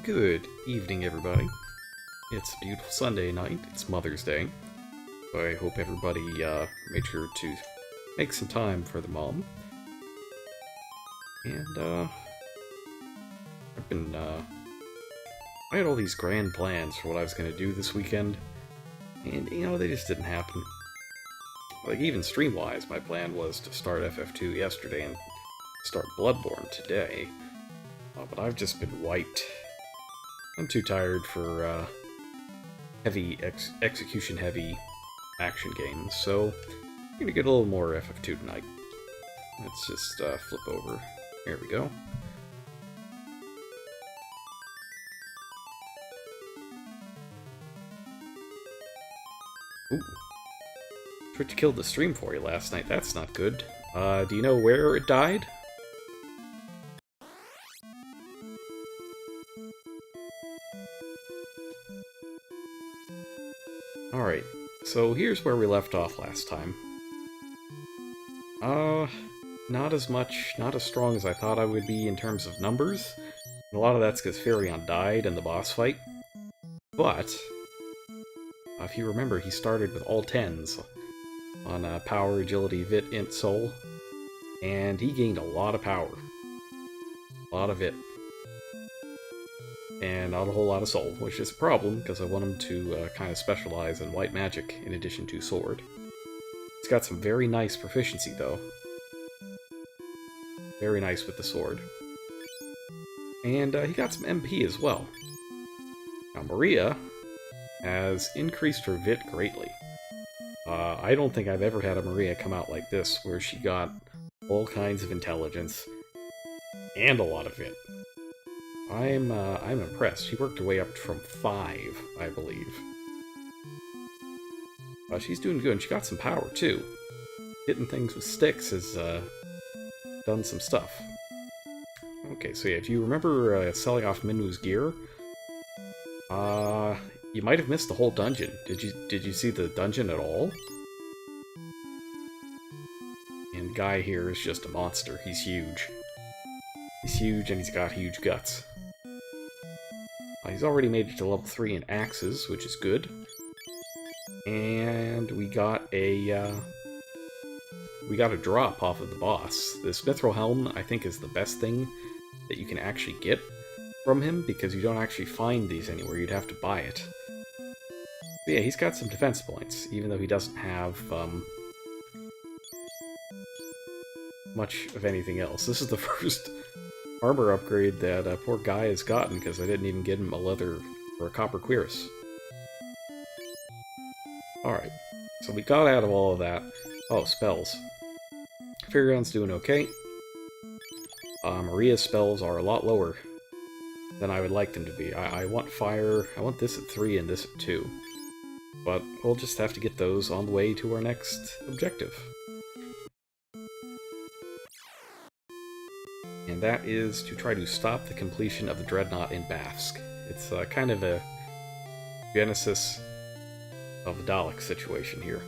Good evening, everybody. It's a beautiful Sunday night. It's Mother's Day. So I hope everybody made sure to make some time for the mom. And, I had all these grand plans for what I was going to do this weekend. And, they just didn't happen. Like, even stream-wise, my plan was to start FF2 yesterday and start Bloodborne today. But I've just been wiped. I'm too tired for heavy execution-heavy action games, so I'm gonna get a little more FF2 tonight. Let's just flip over. There we go. Ooh. Twitch killed the stream for you last night. That's not good. Do you know where it died? Alright, so here's where we left off last time. Not as much, not as strong as I thought I would be in terms of numbers. A lot of that's because Furion died in the boss fight. But, if you remember, he started with all 10s on Power, Agility, Vit, Int, Soul. And he gained a lot of power. A lot of it. And not a whole lot of soul, which is a problem, because I want him to kind of specialize in white magic in addition to sword. He's got some very nice proficiency, though. Very nice with the sword. And he got some MP as well. Now, Maria has increased her Vit greatly. I don't think I've ever had a Maria come out like this, where she got all kinds of intelligence and a lot of Vit. I'm impressed. She worked her way up from 5, I believe. She's doing good, and she got some power, too. Hitting things with sticks has done some stuff. Okay, so yeah, if you remember selling off Minwu's gear, you might have missed the whole dungeon. Did you see the dungeon at all? And the guy here is just a monster. He's huge. He's huge, and he's got huge guts. He's already made it to level 3 in axes, which is good. And we got a drop off of the boss. This mithril helm, I think, is the best thing that you can actually get from him, because you don't actually find these anywhere. You'd have to buy it. But yeah, he's got some defense points, even though he doesn't have much of anything else. This is the first armor upgrade that poor guy has gotten, because I didn't even get him a leather or a copper cuirass. Alright, so we got out of all of that. Oh, spells. Furion's doing okay. Maria's spells are a lot lower than I would like them to be. I want fire, I want this at 3 and this at 2. But we'll just have to get those on the way to our next objective. And that is to try to stop the completion of the Dreadnought in Bafsk. It's kind of a genesis of the Dalek situation here.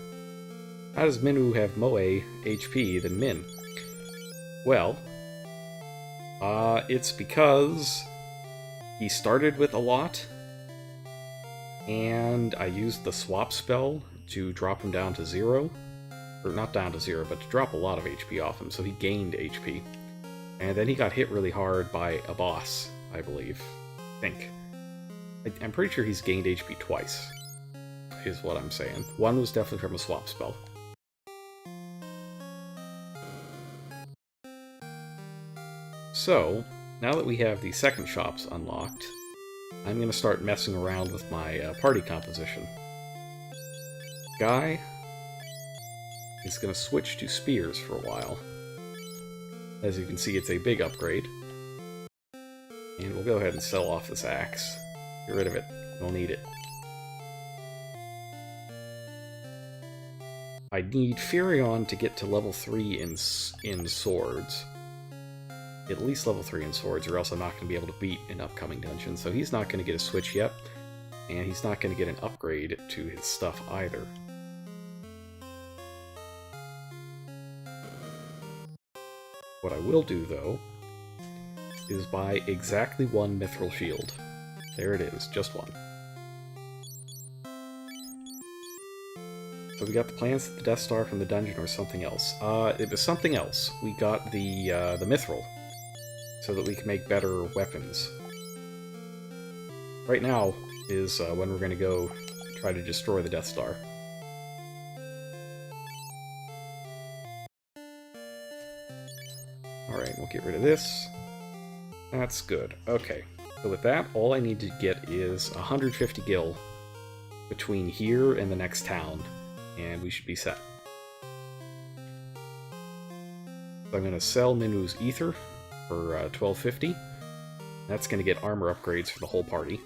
How does Minwu have Moe HP than Min? Well, it's because he started with a lot, and I used the swap spell to drop him down to 0. Or not down to 0, but to drop a lot of HP off him, so he gained HP. And then he got hit really hard by a boss, I believe. I think. I'm pretty sure he's gained HP twice, is what I'm saying. One was definitely from a swap spell. So, now that we have the second shops unlocked, I'm going to start messing around with my party composition. Guy is going to switch to spears for a while. As you can see, it's a big upgrade. And we'll go ahead and sell off this axe. Get rid of it. Don't need it. I need Furion to get to level 3 in swords. At least level 3 in swords, or else I'm not going to be able to beat an upcoming dungeon. So he's not going to get a switch yet. And he's not going to get an upgrade to his stuff either. What I will do, though, is buy exactly one mithril shield. There it is, just one. So we got the plans to the Death Star from the dungeon or something else. It was something else. We got the mithril, so that we can make better weapons. Right now is when we're going to go try to destroy the Death Star. Alright, we'll get rid of this. That's good. Okay. So with that, all I need to get is 150 gil between here and the next town, and we should be set. So I'm going to sell Minwu's Ether for 1250. That's going to get armor upgrades for the whole party.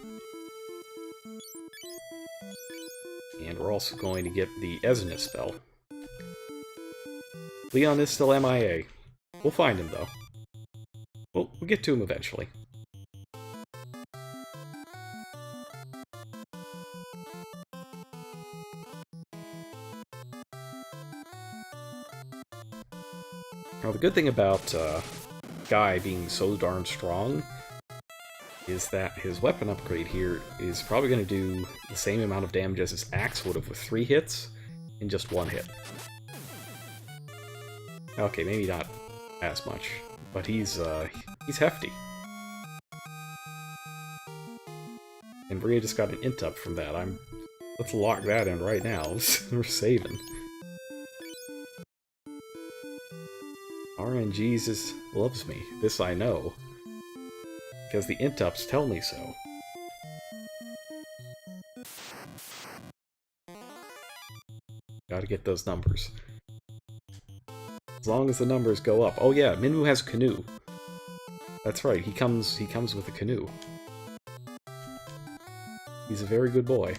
And we're also going to get the Esna spell. Leon is still MIA. We'll find him, though. We'll get to him eventually. Now, the good thing about Guy being so darn strong is that his weapon upgrade here is probably going to do the same amount of damage as his axe would have with 3 hits in just 1 hit. Okay, maybe not as much, but he's hefty. And Bria just got an int up from that. Let's lock that in right now. We're saving. RNGesus loves me. This I know. Because the int-ups tell me so. Gotta get those numbers. As long as the numbers go up. Oh yeah, Minwu has a canoe. That's right, he comes with a canoe. He's a very good boy.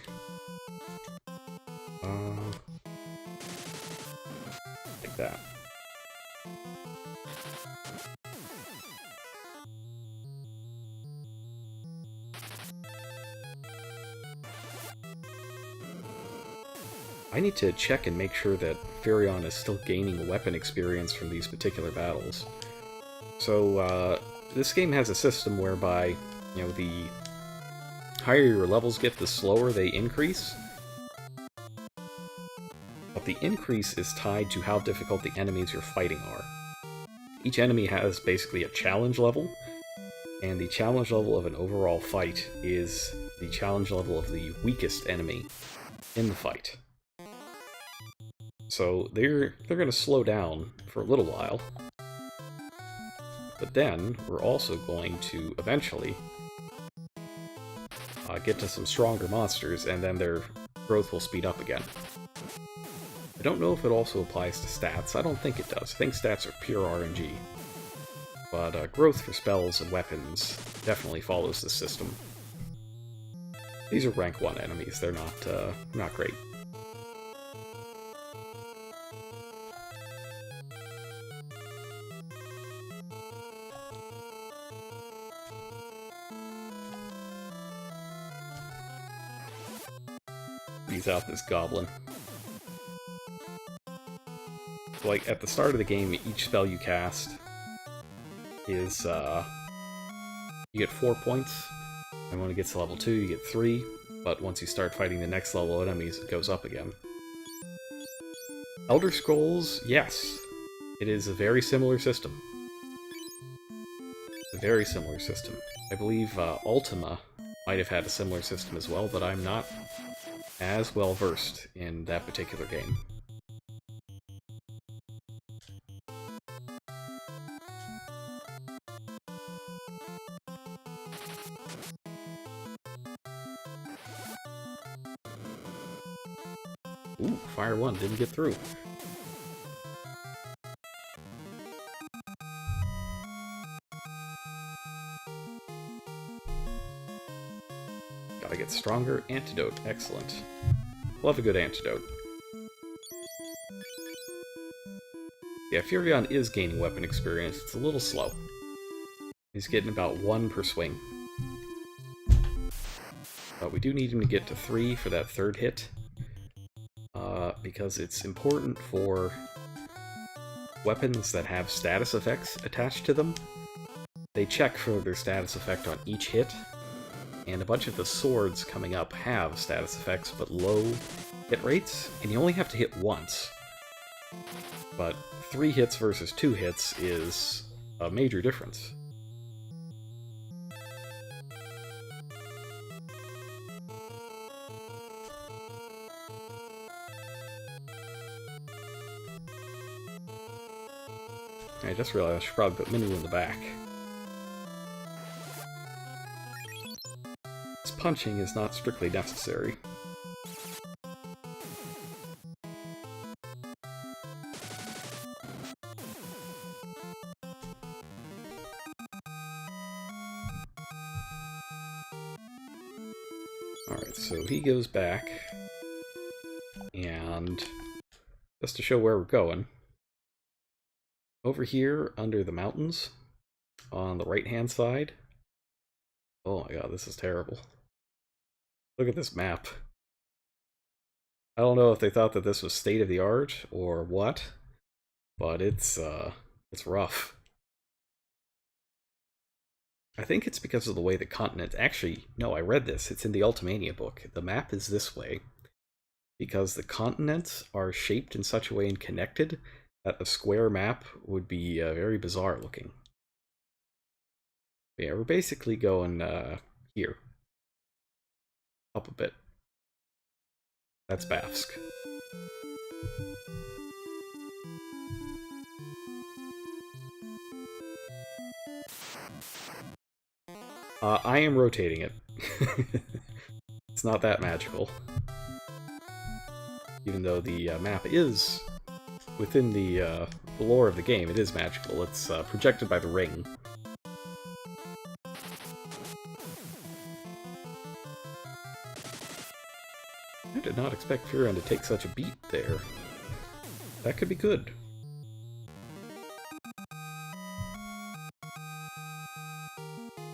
Like that. I need to check and make sure that Furion is still gaining weapon experience from these particular battles. So, this game has a system whereby, you know, the higher your levels get, the slower they increase. But the increase is tied to how difficult the enemies you're fighting are. Each enemy has basically a challenge level, and the challenge level of an overall fight is the challenge level of the weakest enemy in the fight. So they're going to slow down for a little while, but then we're also going to eventually get to some stronger monsters, and then their growth will speed up again. I don't know if it also applies to stats. I don't think it does. I think stats are pure RNG. But growth for spells and weapons definitely follows this system. These are rank 1 enemies. They're not great. Freeze out this goblin. Like, at the start of the game, each spell you cast is, you get 4 points, and when it gets to level 2, you get 3, but once you start fighting the next level of enemies, it goes up again. Elder Scrolls, yes. It is a very similar system. A very similar system. I believe Ultima might have had a similar system as well, but I'm not as well versed in that particular game. Ooh, Fire 1 didn't get through. Gotta get stronger. Antidote. Excellent. Love a good antidote. Yeah, Furion is gaining weapon experience. It's a little slow. He's getting about 1 per swing. But we do need him to get to 3 for that 3rd hit. Because it's important for weapons that have status effects attached to them. They check for their status effect on each hit. and a bunch of the swords coming up have status effects, but low hit rates, and you only have to hit once. But 3 hits versus 2 hits is a major difference. I just realized I should probably put Minnie in the back. This punching is not strictly necessary. Alright, so he goes back, and just to show where we're going, over here under the mountains, on the right-hand side, oh my god, this is terrible. Look at this map. I don't know if they thought that this was state-of-the-art or what, but it's rough. I think it's because of the way the continents... Actually, no, I read this. It's in the Ultimania book. The map is this way because the continents are shaped in such a way and connected that a square map would be very bizarre looking. Yeah, we're basically going here. Up a bit. That's Bafsk. I am rotating it. It's not that magical. Even though the map is within the lore of the game, it is magical. It's projected by the ring. I did not expect Furion to take such a beat there. That could be good.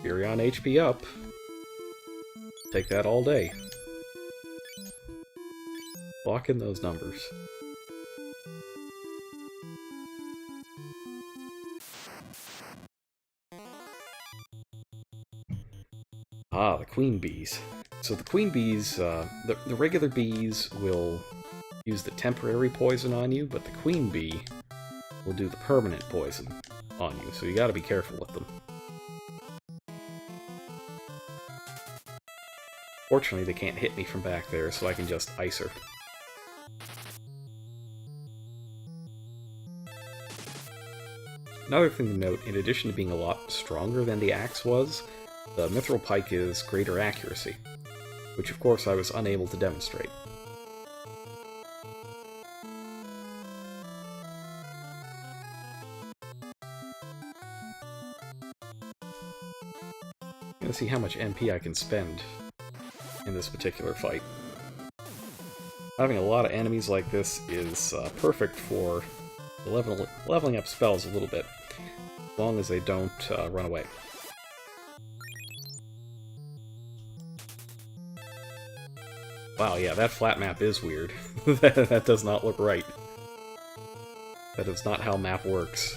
Furion HP up. Take that all day. Lock in those numbers. Ah, the queen bees. So the queen bees, the regular bees will use the temporary poison on you, but the queen bee will do the permanent poison on you, so you gotta be careful with them. Fortunately, they can't hit me from back there, so I can just ice her. Another thing to note, in addition to being a lot stronger than the axe was, the mithril pike is greater accuracy, which of course I was unable to demonstrate. I'm gonna see how much MP I can spend in this particular fight. Having a lot of enemies like this is perfect for leveling up spells a little bit, as long as they don't run away. Wow, yeah, that flat map is weird. That does not look right. That is not how map works.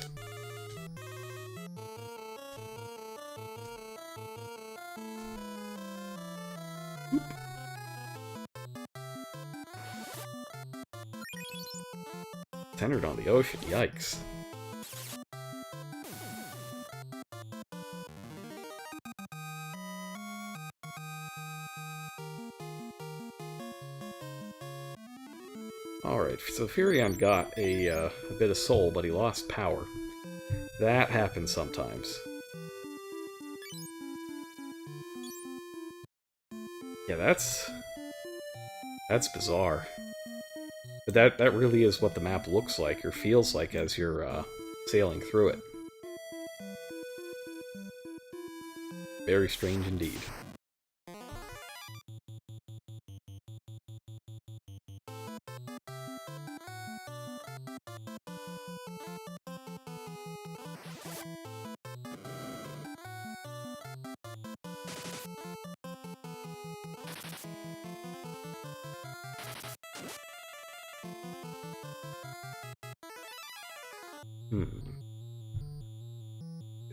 Centered on the ocean, yikes. Alright, so Furion got a bit of soul, but he lost power. That happens sometimes. Yeah, that's bizarre. But that really is what the map looks like, or feels like as you're sailing through it. Very strange indeed.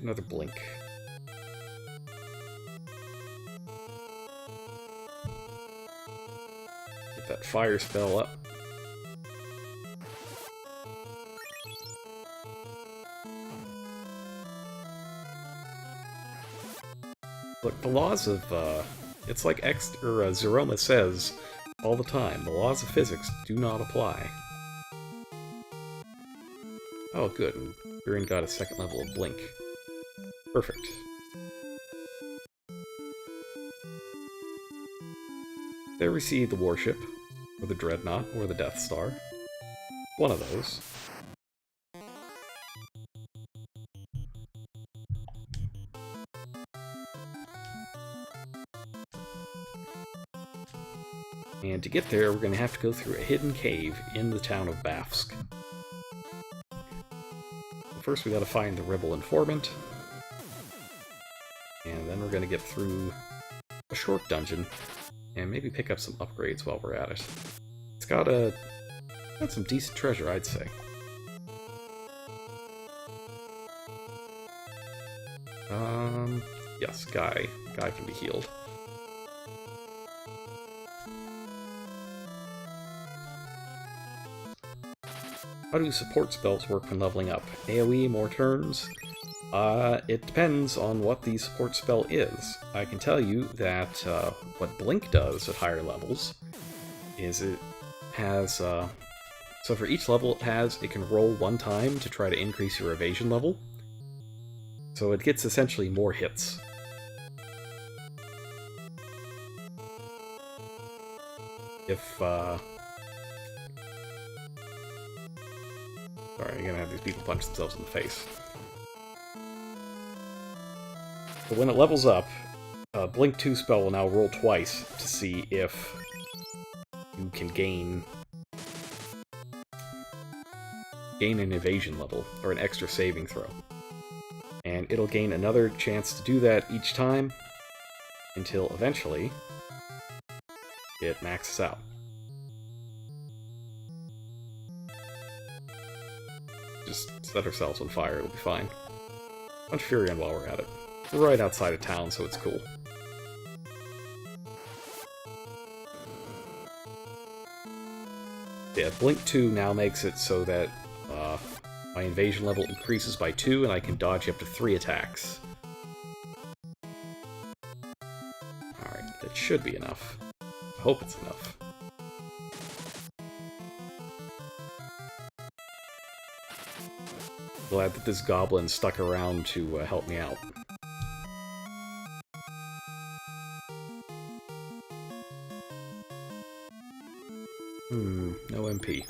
Another blink. that fire spell up. Look, the laws of, it's like Zeroma says all the time, the laws of physics do not apply. Oh, good. Burin got a second level of Blink. Perfect. There we see the warship, or the Dreadnought, or the Death Star. One of those. And to get there, we're going to have to go through a hidden cave in the town of Bafsk. First, we gotta find the rebel informant. And then we're gonna get through a short dungeon, and maybe pick up some upgrades while we're at it. It's got some decent treasure, I'd say. Yes, Guy. Guy can be healed. How do support spells work when leveling up? AoE, more turns? It depends on what the support spell is. I can tell you that what Blink does at higher levels is it has... so for each level it can roll one time to try to increase your evasion level. So it gets essentially more hits. If, Sorry, you're gonna have these people punch themselves in the face. But when it levels up, Blink 2 spell will now roll twice to see if you can gain an evasion level, or an extra saving throw. And it'll gain another chance to do that each time, until eventually it maxes out. Just set ourselves on fire, it'll be fine. Punch Furion while we're at it. We're right outside of town, so it's cool. Yeah, Blink 2 now makes it so that my invasion level increases by 2, and I can dodge up to 3 attacks. Alright, that should be enough. I hope it's enough. Glad that this goblin stuck around to help me out. No MP.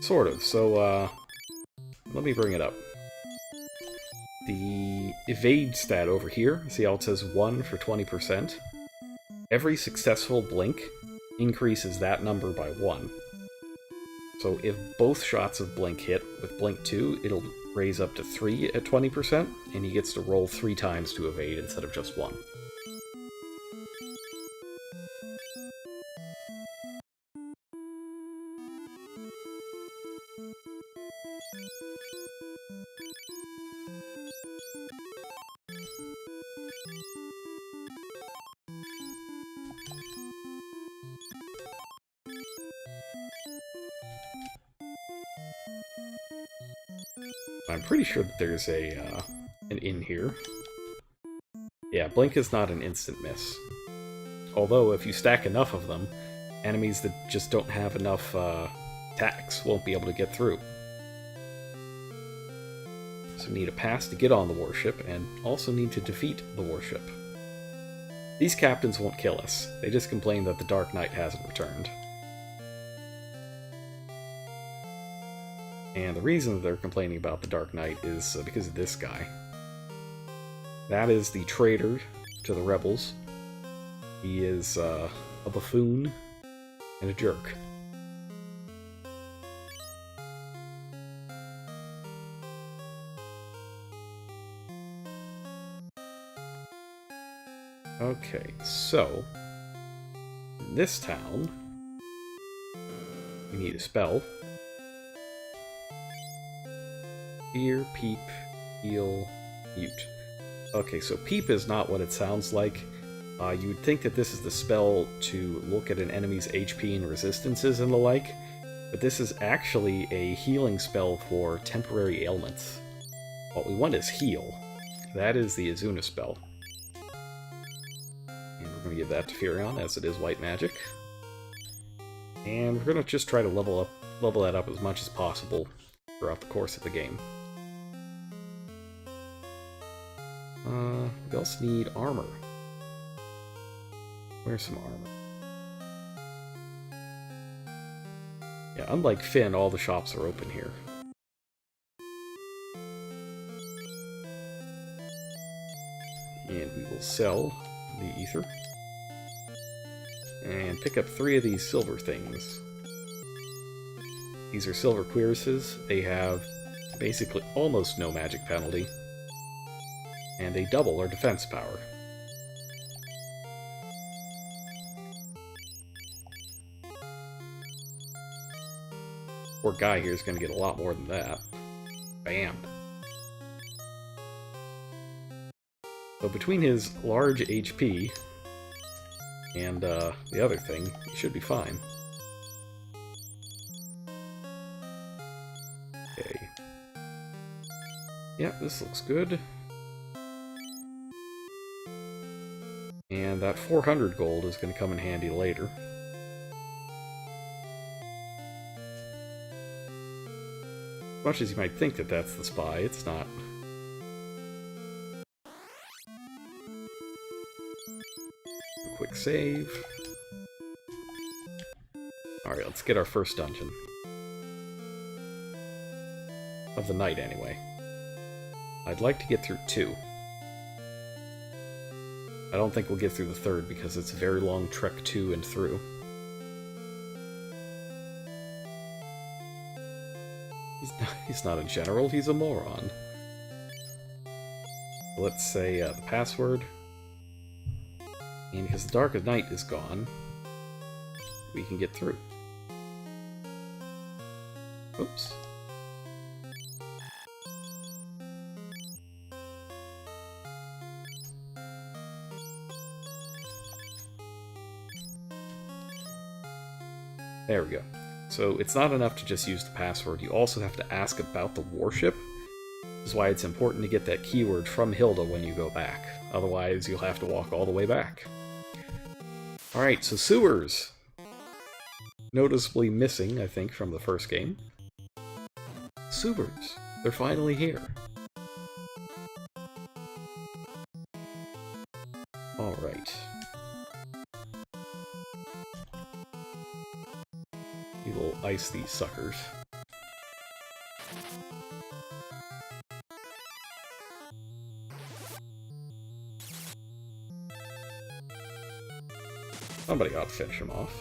Sort of, so, let me bring it up. The evade stat over here, see how it says 1 for 20%? Every successful blink increases that number by 1. So if both shots of Blink hit with Blink 2, it'll raise up to 3 at 20%, and he gets to roll 3 times to evade instead of just 1. I'm pretty sure that there's an inn here. Yeah, Blink is not an instant miss. Although, if you stack enough of them, enemies that just don't have enough attacks won't be able to get through. So need a pass to get on the warship, and also need to defeat the warship. These captains won't kill us, they just complain that the Dark Knight hasn't returned. And the reason that they're complaining about the Dark Knight is because of this guy. That is the traitor to the rebels. He is a buffoon and a jerk. Okay, so in this town, we need a spell. Fear, Peep, Heal. Mute. Okay, so Peep is not what it sounds like. You would think that this is the spell to look at an enemy's HP and resistances and the like, but this is actually a healing spell for temporary ailments. What we want is Heal. That is the Azuna spell. And we're going to give that to Furion, as it is white magic. And we're going to just try to level that up as much as possible throughout the course of the game. We also need armor. Where's some armor? Yeah, unlike Finn, all the shops are open here. And we will sell the ether. And pick up 3 of these silver things. These are silver cuirasses. They have basically almost no magic penalty. And they double our defense power. Poor guy here is going to get a lot more than that. Bam. So between his large HP and the other thing, he should be fine. Okay. Yeah, this looks good. And that 400 gold is going to come in handy later. As much as you might think that that's the spy, it's not. A quick save. Alright, let's get our first dungeon. Of the night, anyway. I'd like to get through 2. I don't think we'll get through the 3rd because it's a very long trek to and through. He's not a general, he's a moron. Let's say the password. And because the dark of night is gone, we can get through. Oops. There we go. So it's not enough to just use the password, you also have to ask about the warship. This is why it's important to get that keyword from Hilda when you go back. Otherwise, you'll have to walk all the way back. Alright, so sewers. Noticeably missing, I think, from the first game. Sewers. They're finally here. Alright. We will ice these suckers. Somebody ought to finish him off.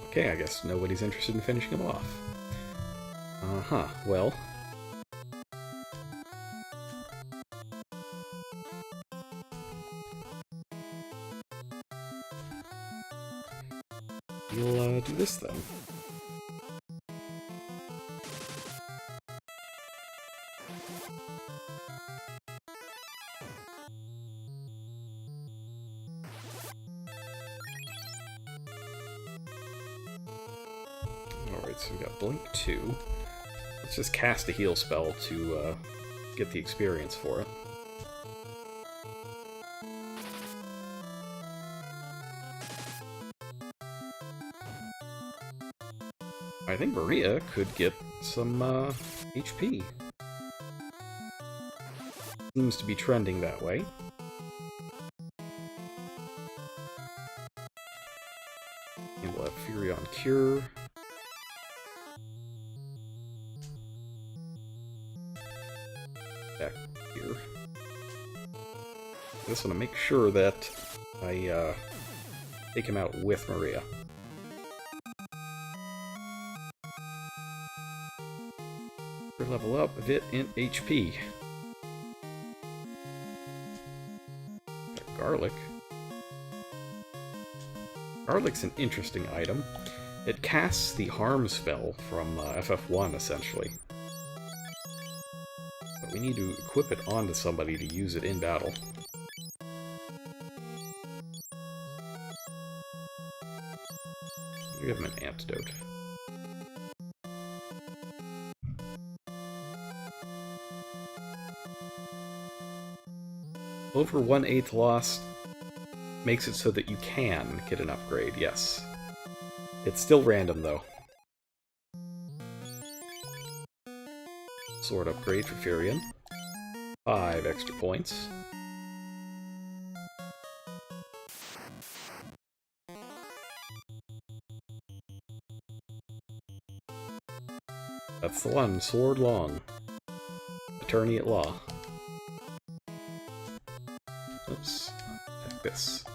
Okay, I guess nobody's interested in finishing him off. Uh-huh, well... we'll do this then. Alright, so we got Blink 2. Let's just cast a heal spell to get the experience for it. I think Maria could get some HP. Seems to be trending that way. And we'll have Furion Cure. Back here. I just want to make sure that I take him out with Maria. Level up a bit in HP. Got garlic. Garlic's an interesting item. It casts the harm spell from FF1, essentially. But we need to equip it onto somebody to use it in battle. Give him an antidote. Over 1/8 lost makes it so that you can get an upgrade, yes. It's still random, though. Sword upgrade for Furion. 5 extra points. That's the one, Sword Long. Attorney at Law. Oops. Attack this.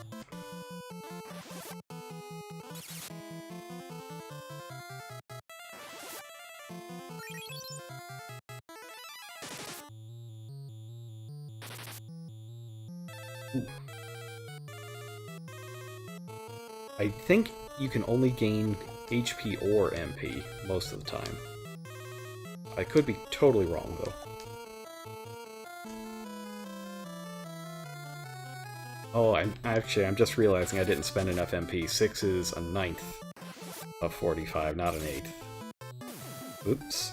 Ooh. I think you can only gain HP or MP most of the time. I could be totally wrong, though. Oh, I'm just realizing I didn't spend enough MP. 6 is a 9th of 45, not an 8th. Oops.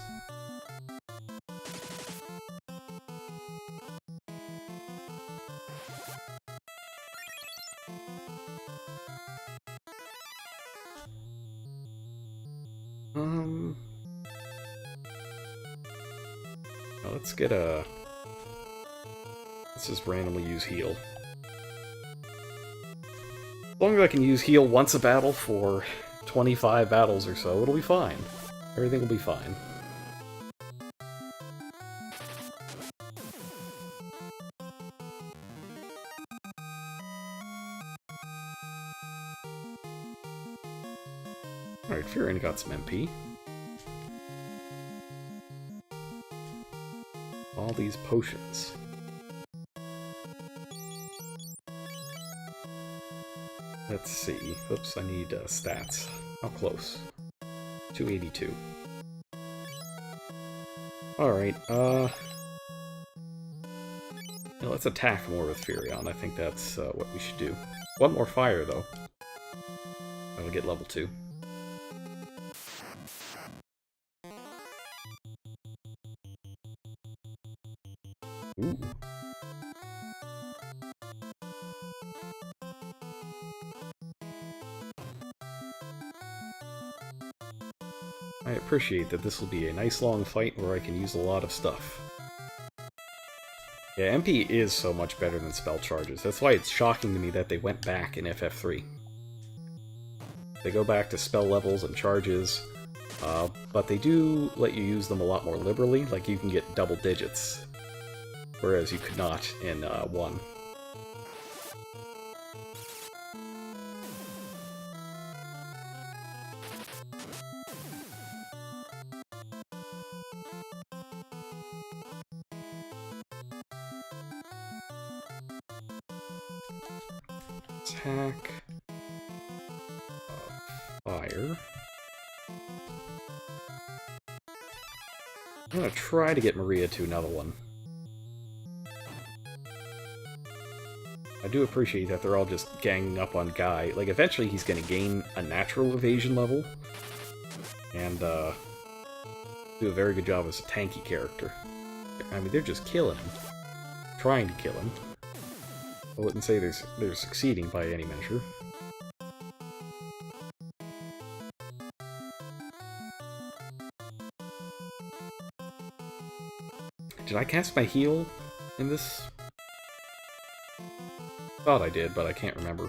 Let's get a... Let's just randomly use heal. As long as I can use heal once a battle for 25 battles or so, it'll be fine. Everything will be fine. Alright, Furion got some MP. All these potions. Let's see. Oops, I need stats. How close? 282. Alright, let's attack more with Furion. I think that's what we should do. One more fire, though. That'll get level 2. Ooh. I appreciate that this will be a nice long fight where I can use a lot of stuff. Yeah, MP is so much better than spell charges. That's why it's shocking to me that they went back in FF3. They go back to spell levels and charges, but they do let you use them a lot more liberally, like you can get double digits. Whereas you could not in 1. Attack. Fire. I'm gonna try to get Maria to another one. I do appreciate that they're all just ganging up on Guy. Like, eventually he's going to gain a natural evasion level, and do a very good job as a tanky character. I mean, they're just killing him. Trying to kill him. I wouldn't say they're succeeding by any measure. Did I cast my heal in this? Thought I did, but I can't remember.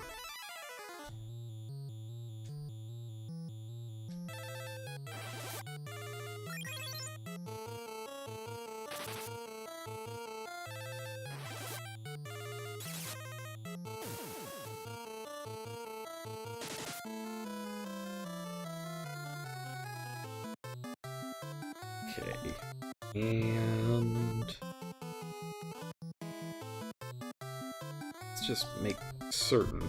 Okay. And... let's just make certain.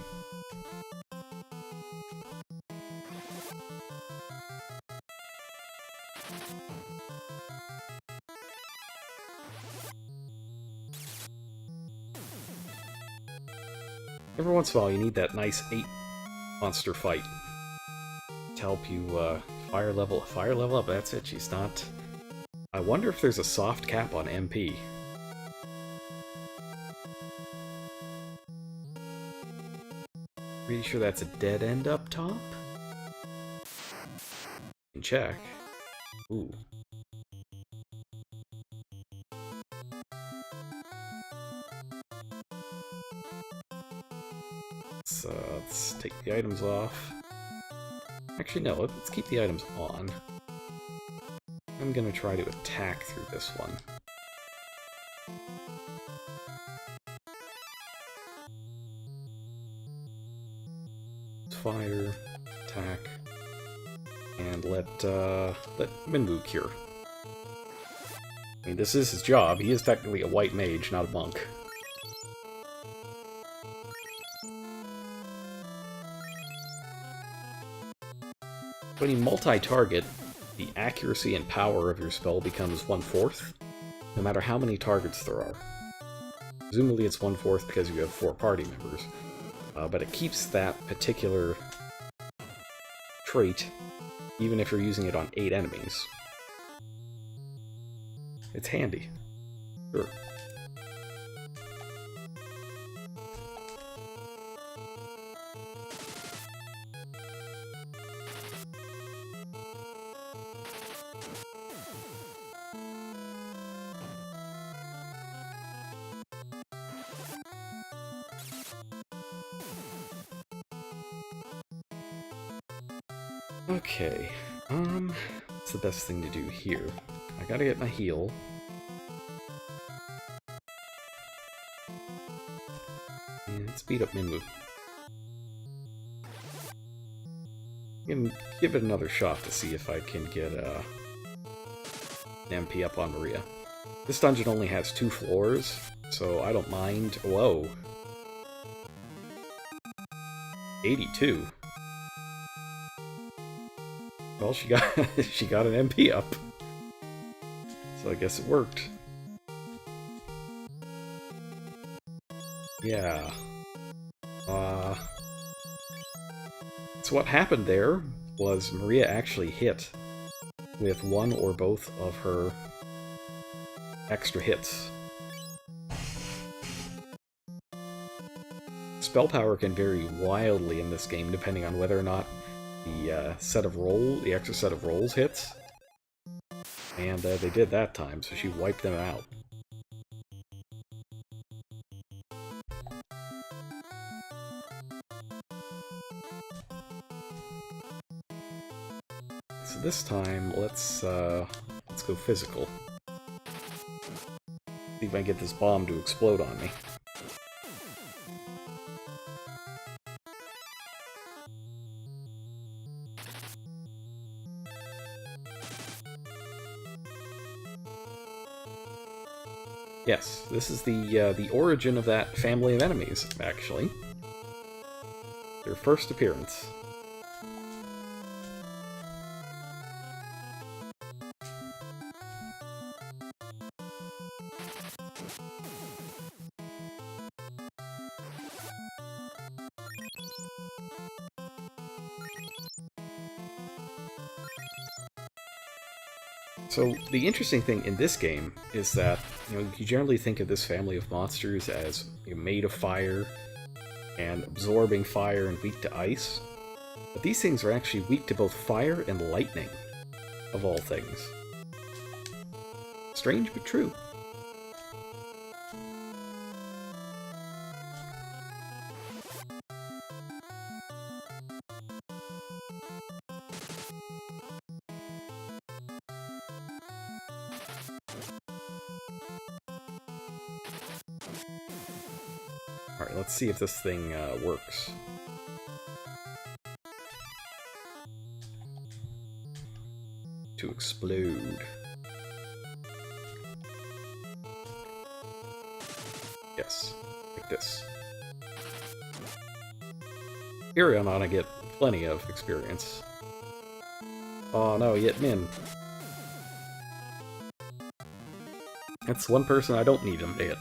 Every once in a while you need that nice 8 monster fight to help you fire level up. That's it, she's not... I wonder if there's a soft cap on MP. Pretty sure that's a dead end up top? Can check. Ooh. Let's take the items off. Actually, no, let's keep the items on. I'm gonna try to attack through this one. Fire, attack, and let Minwu cure. I mean, this is his job. He is technically a white mage, not a monk. When you multi-target, the accuracy and power of your spell becomes 1/4, no matter how many targets there are. Presumably it's 1/4 because you have 4 party members, but it keeps that particular trait even if you're using it on 8 enemies. It's handy. Sure. Okay, what's the best thing to do here? I gotta get my heal. And speed up Minwu. Give it another shot to see if I can get an MP up on Maria. This dungeon only has 2 floors, so I don't mind. Whoa. 82. Well, she got an MP up, so I guess it worked. Yeah. So what happened there was Maria actually hit with 1 or both of her extra hits. Spell power can vary wildly in this game depending on whether or not the extra set of rolls hits, and they did that time, so she wiped them out. So this time, let's go physical. See if I can get this bomb to explode on me. Yes, this is the origin of that family of enemies, actually. Their first appearance. So the interesting thing in this game is that, you generally think of this family of monsters as made of fire and absorbing fire and weak to ice. But these things are actually weak to both fire and lightning, of all things. Strange but true. Alright, let's see if this thing works. To explode. Yes, like this. Here I'm gonna get plenty of experience. Oh no, yet Min. That's one person I don't need him to hit.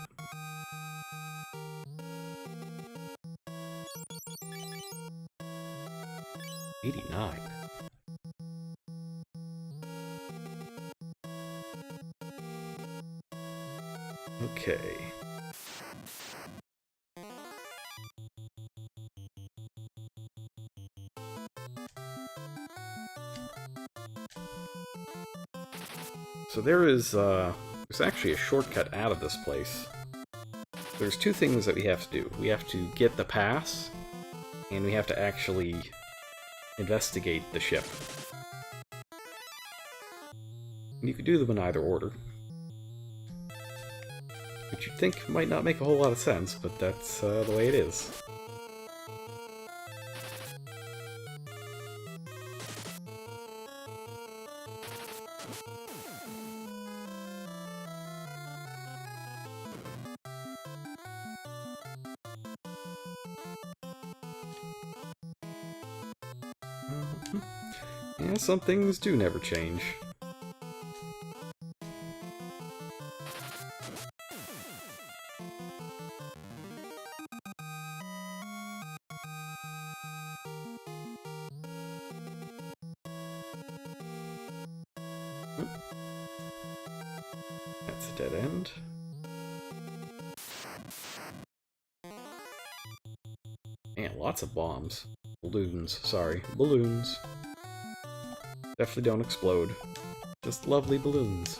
89. Okay. So there's actually a shortcut out of this place. There's two things that we have to do. We have to get the pass, and we have to actually investigate the ship. And you could do them in either order. Which you'd think might not make a whole lot of sense, but that's the way it is. Yeah, some things do never change. That's a dead end. Man, lots of bombs. Balloons, sorry. Balloons. Definitely don't explode. Just lovely balloons.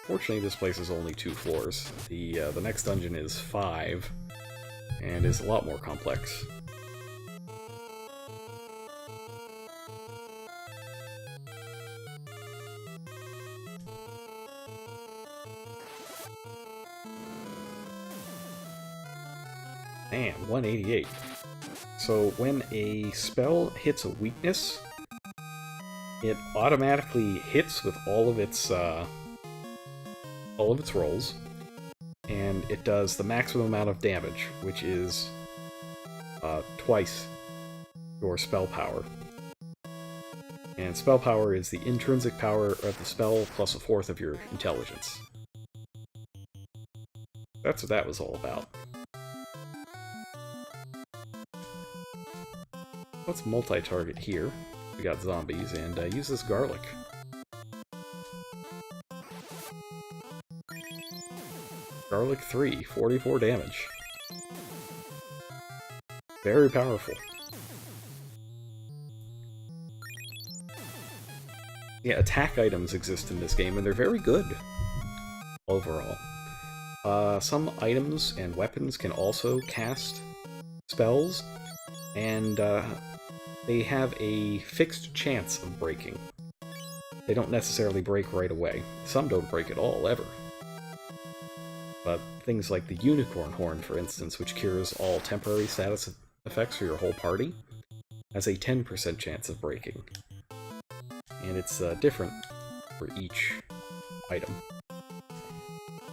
Fortunately, this place is only 2 floors. The next dungeon is 5, and is a lot more complex. Man, 188. So when a spell hits a weakness, it automatically hits with all of its rolls, and it does the maximum amount of damage, which is twice your spell power. And spell power is the intrinsic power of the spell plus 1/4 of your intelligence. That's what that was all about. Let's multi-target here. We got zombies, and use this garlic. Garlic 3, 44 damage. Very powerful. Yeah, attack items exist in this game, and they're very good overall. Some items and weapons can also cast spells, and they have a fixed chance of breaking. They don't necessarily break right away. Some don't break at all, ever. But things like the Unicorn Horn, for instance, which cures all temporary status effects for your whole party, has a 10% chance of breaking. And it's different for each item.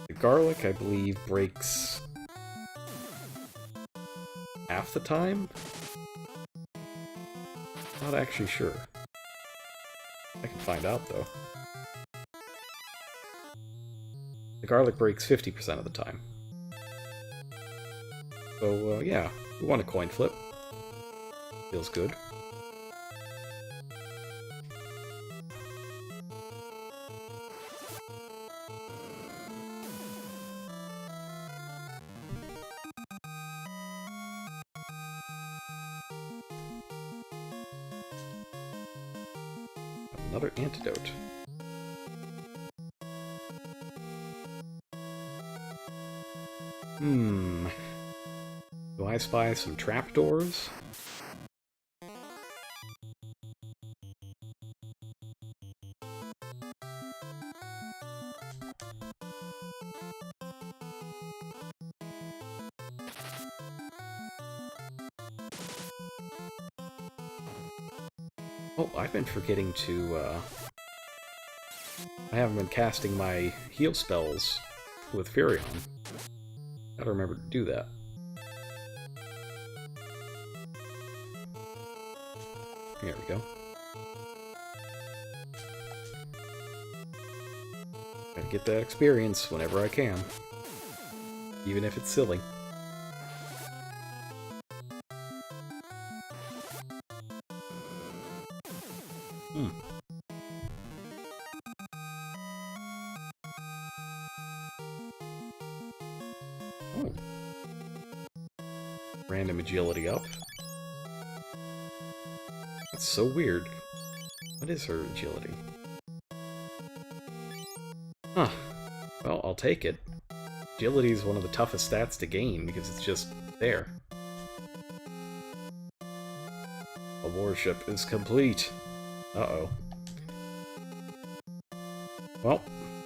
The garlic, I believe, breaks half the time? Not actually sure. I can find out, though. The garlic breaks 50% of the time. So, yeah, we want a coin flip. Feels good. Another antidote. Do I spy some trapdoors? Oh, I've been forgetting to, I haven't been casting my heal spells with Furion. Gotta remember to do that. There we go. Gotta get that experience whenever I can. Even if it's silly. Oh. Random agility up. That's so weird. What is her agility? Huh. Well, I'll take it. Agility is one of the toughest stats to gain because it's just there. The warship is complete. Uh-oh. Well,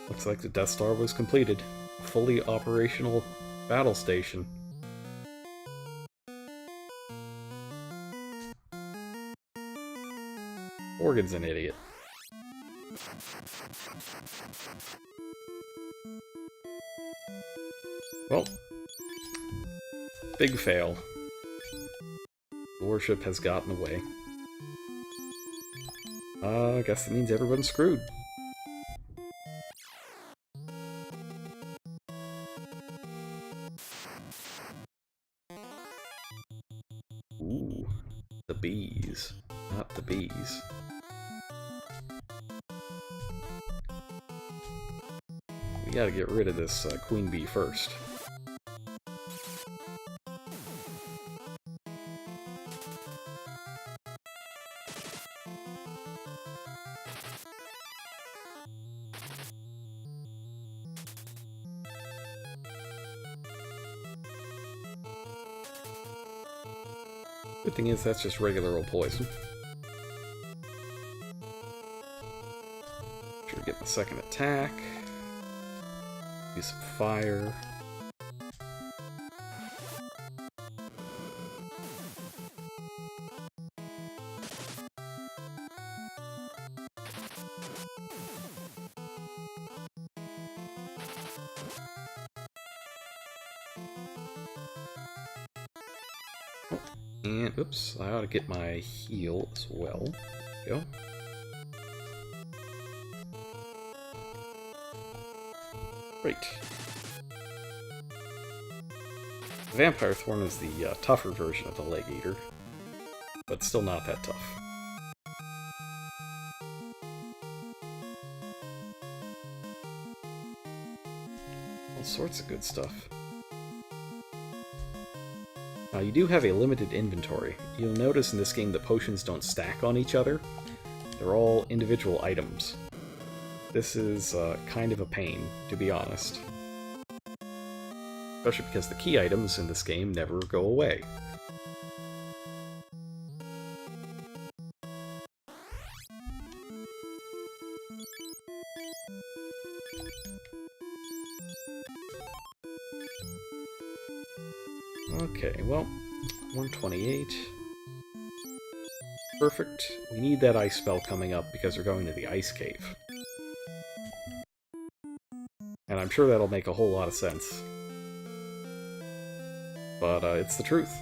looks like the Death Star was completed. A fully operational battle station. Morgan's an idiot. Well, big fail. The warship has gotten away. I guess that means everyone's screwed. Ooh, the bees. Not the bees. We gotta get rid of this queen bee first. Good thing is that's just regular old poison. Sure to get the second attack. Use some fire. And, oops, I ought to get my heal as well. There we go. Great. The Vampire Thorn is the tougher version of the Leg Eater, but still not that tough. All sorts of good stuff. You do have a limited inventory. You'll notice in this game the potions don't stack on each other. They're all individual items. This is kind of a pain, to be honest. Especially because the key items in this game never go away. Okay, well, 128. Perfect. We need that ice spell coming up because we're going to the ice cave. And I'm sure that'll make a whole lot of sense. But it's the truth.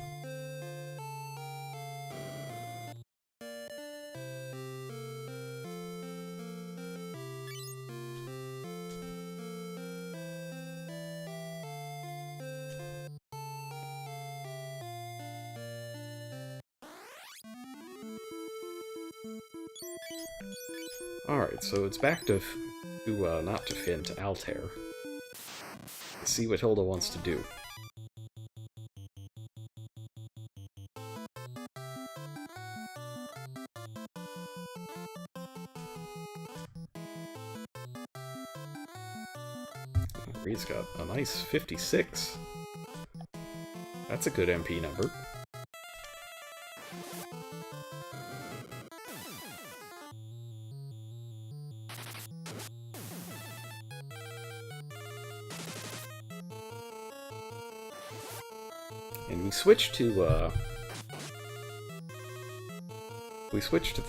Alright, so it's back to not to Finn, to Altair. Let's see what Hilda wants to do. He's got a nice 56. That's a good MP number. And we switched to the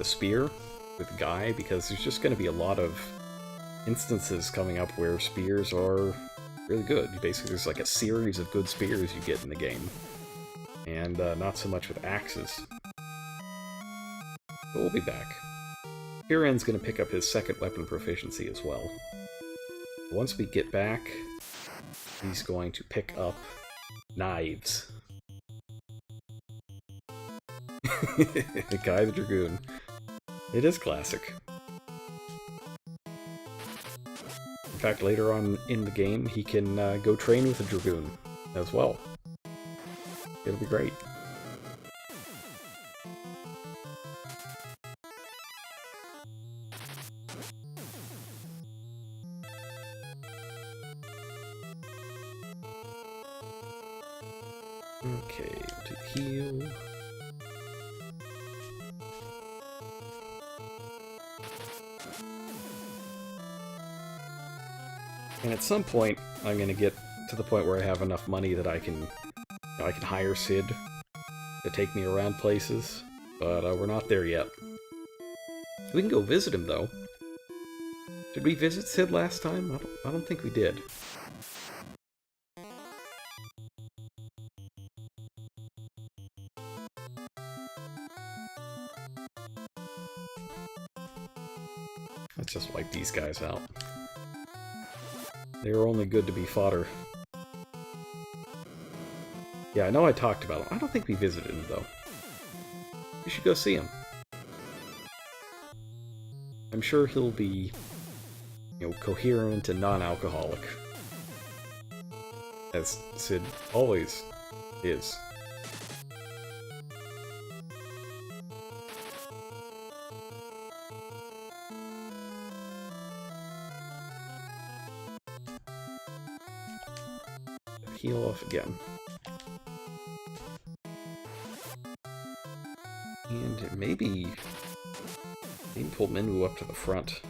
spear with Guy because there's just going to be a lot of instances coming up where spears are really good. Basically, there's like a series of good spears you get in the game, and not so much with axes. But we'll be back. Kieran's going to pick up his second weapon proficiency as well. Once we get back, he's going to pick up knives. The Guy the Dragoon. It is classic. In fact, later on in the game, he can go train with a Dragoon as well. It'll be great. Okay, to heal. And at some point, I'm going to get to the point where I have enough money that I can hire Sid to take me around places, but we're not there yet. We can go visit him, though. Did we visit Sid last time? I don't think we did. Let's just wipe these guys out. They were only good to be fodder. Yeah, I know I talked about him. I don't think we visited him, though. We should go see him. I'm sure he'll be, coherent and non-alcoholic. As Sid always is. Heal off again. And maybe pull Minwoo up to the front.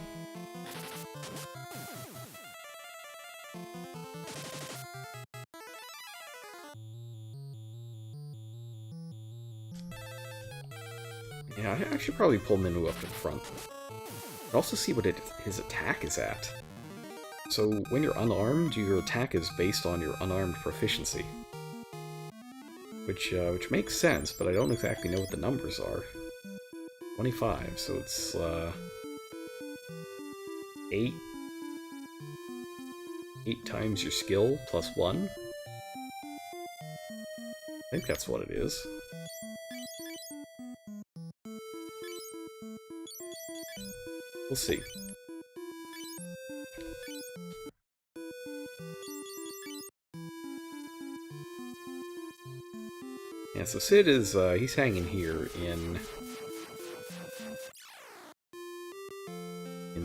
Yeah, I should probably pull Minwoo up to the front. And also see what his attack is at. So, when you're unarmed, your attack is based on your unarmed proficiency. Which makes sense, but I don't exactly know what the numbers are. 25, so it's, 8? 8 times your skill, plus 1? I think that's what it is. We'll see. Yeah, so Sid is, he's hanging here in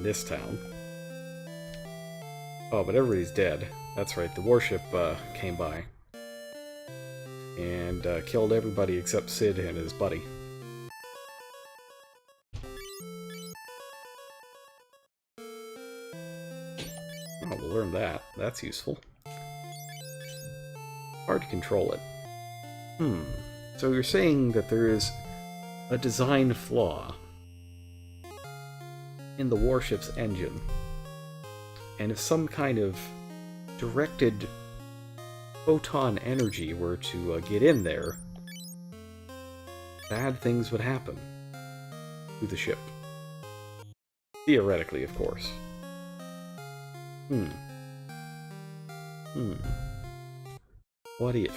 this town. Oh, but everybody's dead. That's right, the warship, came by. And, killed everybody except Sid and his buddy. Oh, we'll learn that. That's useful. Hard to control it. So you're saying that there is a design flaw in the warship's engine, and if some kind of directed photon energy were to get in there, bad things would happen to the ship. Theoretically, of course. What if?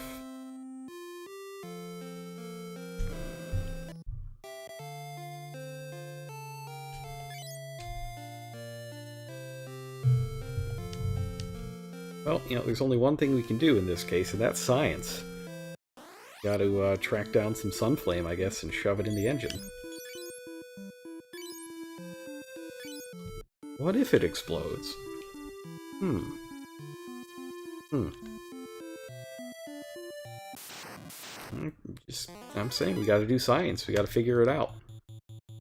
Well, there's only one thing we can do in this case, and that's science. Gotta track down some Sunflame, I guess, and shove it in the engine. What if it explodes? I'm saying we gotta do science. We gotta figure it out.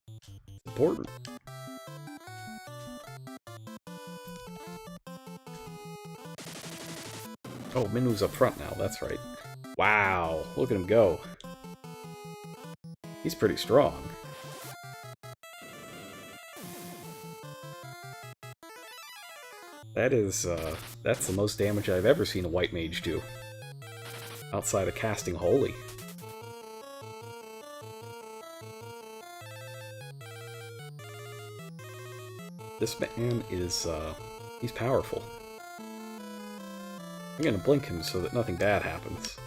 It's important. Oh, Minwoo's up front now, that's right. Wow, look at him go. He's pretty strong. That's the most damage I've ever seen a white mage do. Outside of casting Holy. This man is, he's powerful. I'm gonna blink him so that nothing bad happens.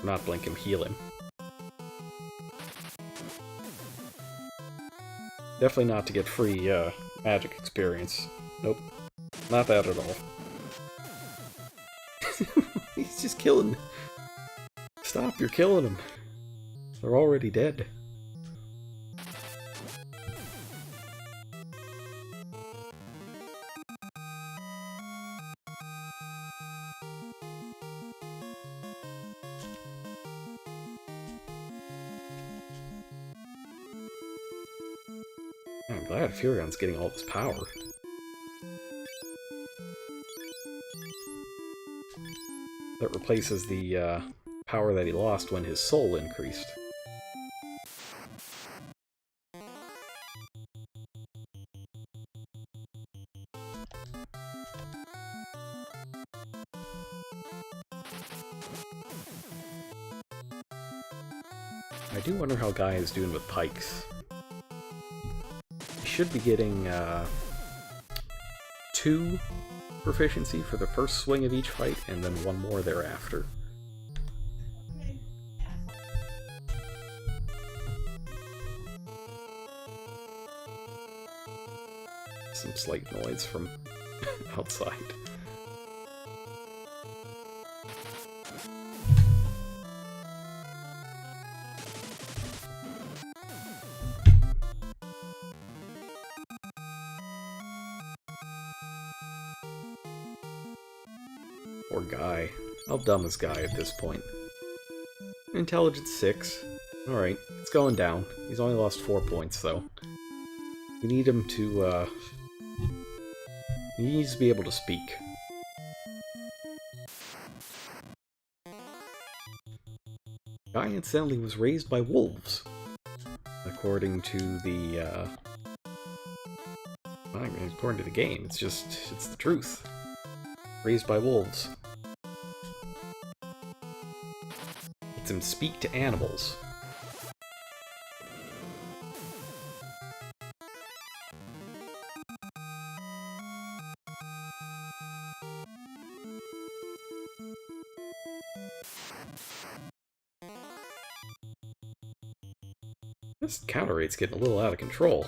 Not blink him, heal him. Definitely not to get free magic experience. Nope. Not that at all. He's just killing. Stop, you're killing them. They're already dead. I'm glad Furion's getting all this power. That replaces the power that he lost when his soul increased. I do wonder how Guy is doing with pikes. He should be getting 2 proficiency for the first swing of each fight, and then 1 more thereafter. Some slight noise from outside. Poor Guy. How dumb is Guy at this point? Intelligence 6. Alright, it's going down. He's only lost 4 points, though. We need him to, he needs to be able to speak. Guy incidentally was raised by wolves, according to the, I mean, according to the game. It's the truth. Raised by wolves. Lets him speak to animals. This counter rate's getting a little out of control.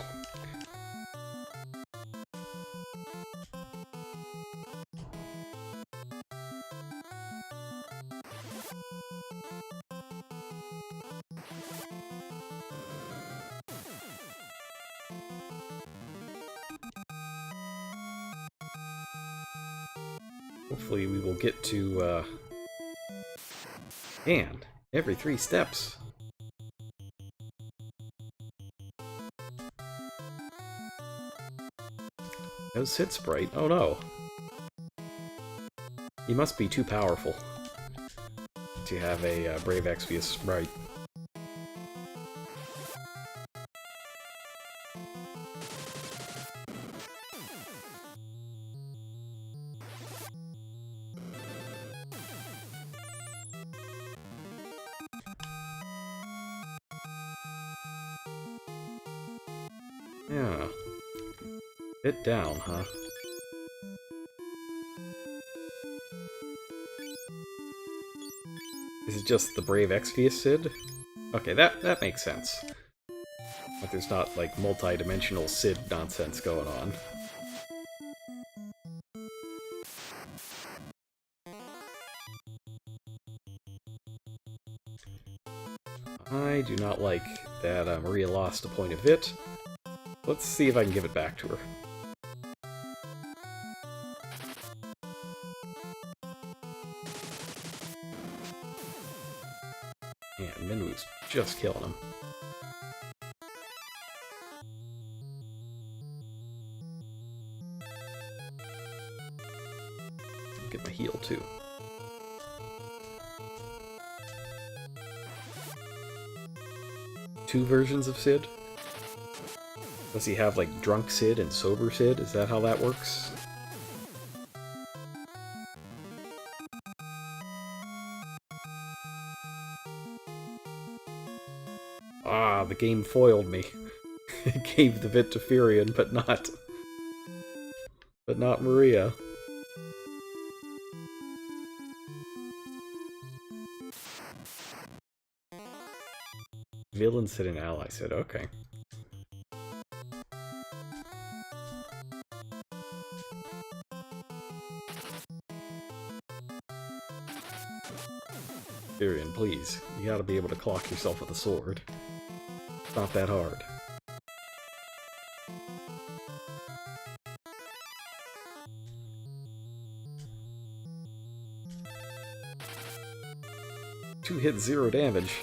Hopefully we will get to, and every 3 steps. No Sid Sprite. Oh no. He must be too powerful to have a Brave Exvius Sprite. Yeah. Bit down, huh? Is it just the Brave Exvius Sid? Okay, that makes sense. But there's not, like, multi-dimensional Sid nonsense going on. I do not like that Maria lost a point of Vit. Let's see if I can give it back to her. And Minwu's just killing him. Get my heal too. Two versions of Sid? Does he have, like, drunk Sid and sober Sid? Is that how that works? Ah, the game foiled me. It gave the Vit to Furion, but not Maria. Villains hit an ally, said, okay. Tyrion, please. You gotta be able to clock yourself with a sword. It's not that hard. Two hits, 0 damage.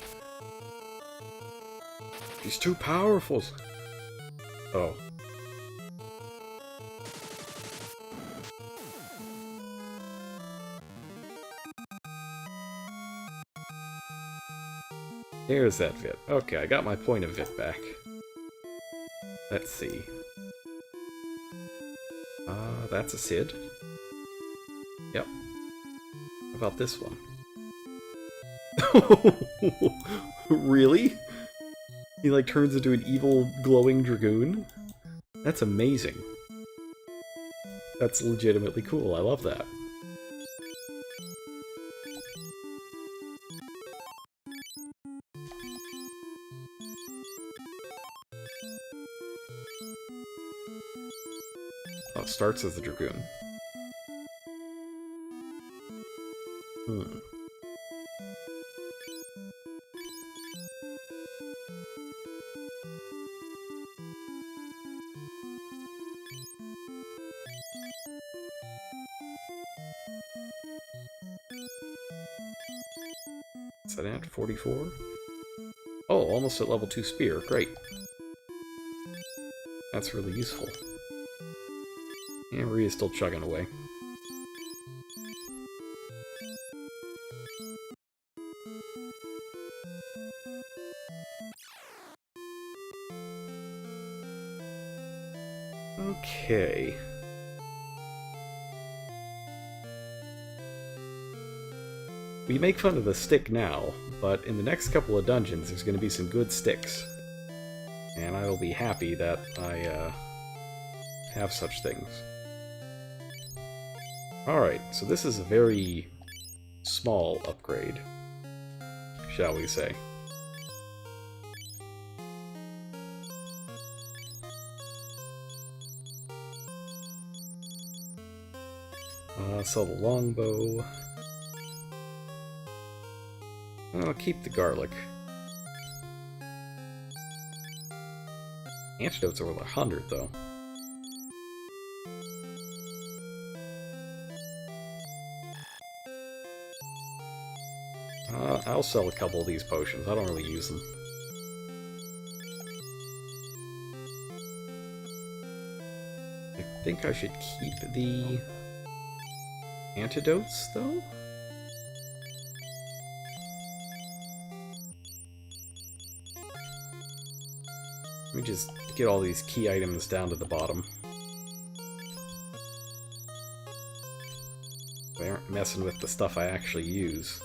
He's too powerful. Oh. There's that Vit. Okay, I got my point of Vit back. Let's see. That's a Sid. Yep. How about this one? Really? He like turns into an evil glowing dragoon? That's amazing. That's legitimately cool. I love that. Oh, it starts as a dragoon. Is that at 44? Oh, almost at level 2 spear. Great. That's really useful. And Rhea's still chugging away. Okay. We make fun of the stick now, but in the next couple of dungeons there's going to be some good sticks. And I will be happy that I have such things. Alright, so this is a very small upgrade, shall we say. Sell the longbow. I'll keep the garlic. Antidotes are over 100, though. I'll sell a couple of these potions. I don't really use them. I think I should keep the antidotes, though? Let me just get all these key items down to the bottom. They aren't messing with the stuff I actually use.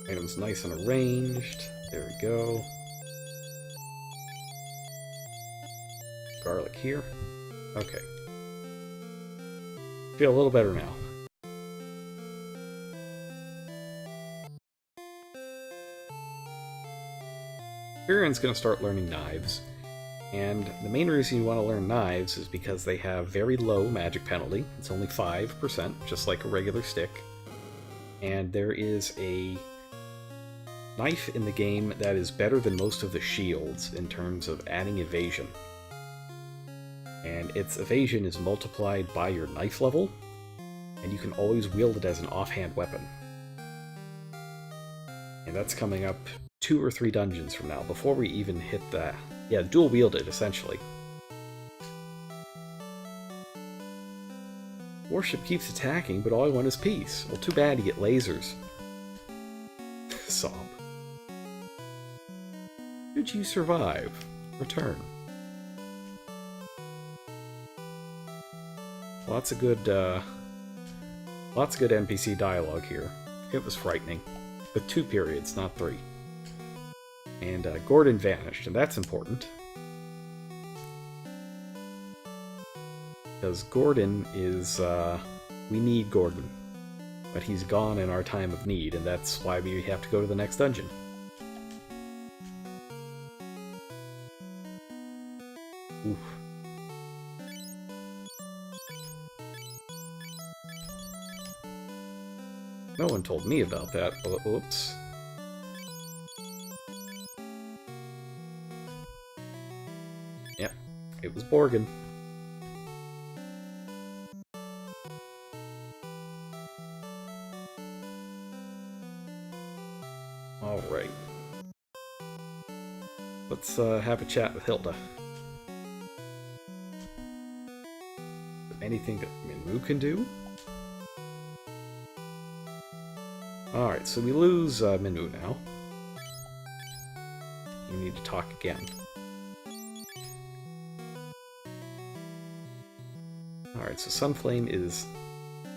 Items nice and arranged. There we go. Garlic here. Okay. Feel a little better now. Tyrion's gonna start learning knives. And the main reason you want to learn knives is because they have very low magic penalty. It's only 5%, just like a regular stick. And there is a knife in the game that is better than most of the shields in terms of adding evasion. And its evasion is multiplied by your knife level, and you can always wield it as an offhand weapon. And that's coming up 2 or 3 dungeons from now, before we even hit the... Yeah, dual wield it, essentially. Warship keeps attacking, but all I want is peace. Well, too bad you get lasers. Sob. Did you survive? Return. Lots of good NPC dialogue here. It was frightening. With 2 periods, not 3. And Gordon vanished, and that's important. Because Gordon is... we need Gordon. But he's gone in our time of need, and that's why we have to go to the next dungeon. Oof. No one told me about that. Oops. Yep, it was Borgin. Alright. Let's have a chat with Hilda. Anything that Ramuh can do? Alright, so we lose Ramuh now. You need to talk again. Alright, so Sunflame is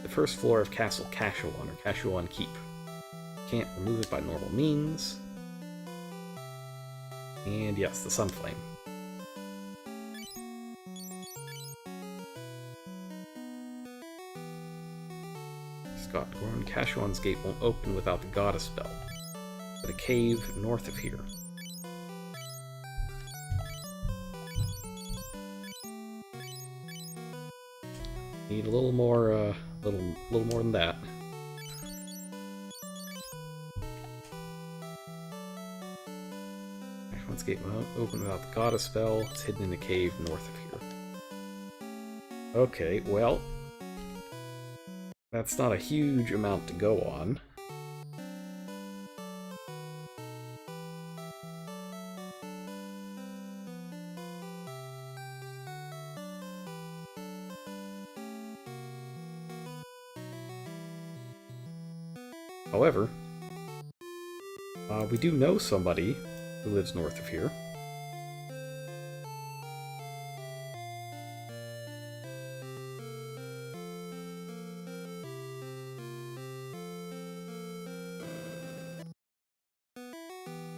the first floor of Castle Kashuan, or Kashuan Keep. Can't remove it by normal means. And yes, the Sunflame. Scott Gorn, Kashuan's gate won't open without the goddess spell. But a cave north of here. Need a little more, little more than that. Kashuan's gate won't open without the goddess spell. It's hidden in a cave north of here. Okay, well, that's not a huge amount to go on. However, we do know somebody who lives north of here.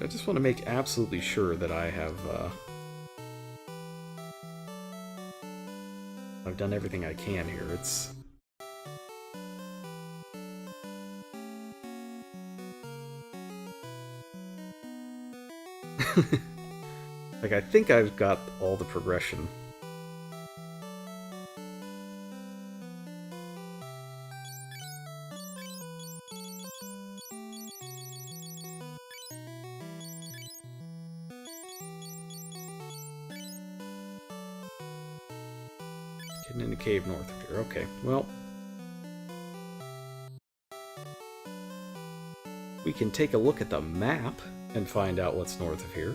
I just want to make absolutely sure that I have, I've done everything I can here. It's... like, I think I've got all the progression. Getting in the cave north of here. Okay, well, we can take a look at the map and find out what's north of here.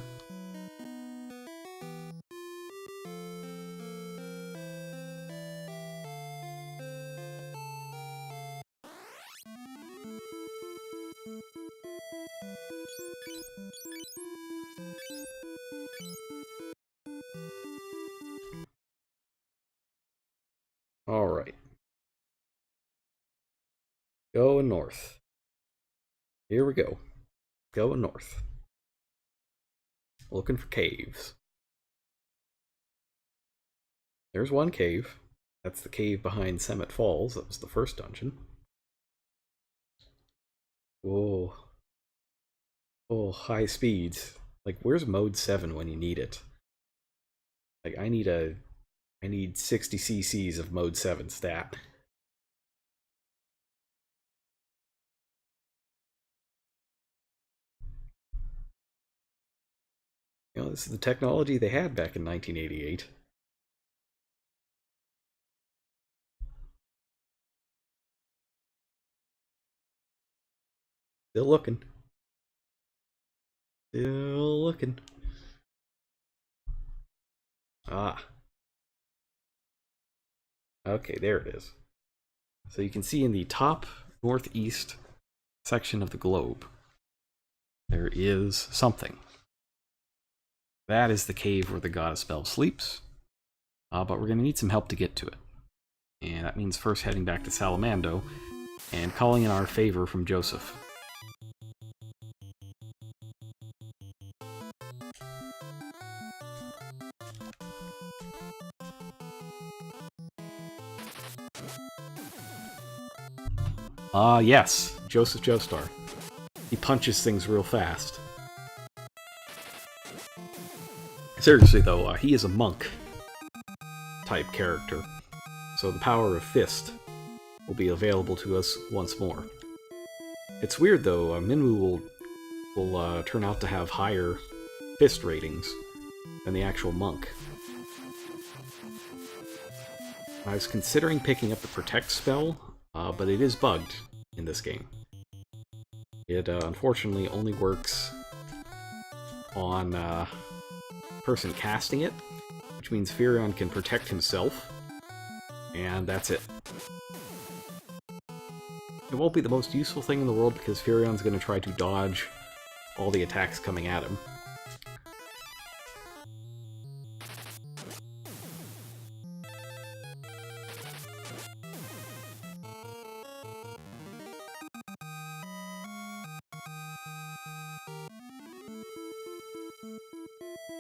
Alright. Going north. Here we go. Going north. Looking for caves. There's one cave. That's the cave behind Semet Falls. That was the first dungeon. Whoa. Oh, high speeds. Like, where's mode 7 when you need it? Like, I need 60 cc's of mode 7 stat. You know, this is the technology they had back in 1988. Still looking. Still looking. Ah. Okay, there it is. So you can see in the top northeast section of the globe, there is something. That is the cave where the goddess spell sleeps. But we're going to need some help to get to it. And that means first heading back to Salamando and calling in our favor from Joseph. Yes, Joseph Joestar. He punches things real fast. Seriously though, he is a monk type character, so the power of Fist will be available to us once more. It's weird though, Minwu will turn out to have higher Fist ratings than the actual monk. I was considering picking up the Protect spell, but it is bugged in this game. It unfortunately only works on person casting it, which means Firion can protect himself, and that's it. It won't be the most useful thing in the world because Firion's going to try to dodge all the attacks coming at him.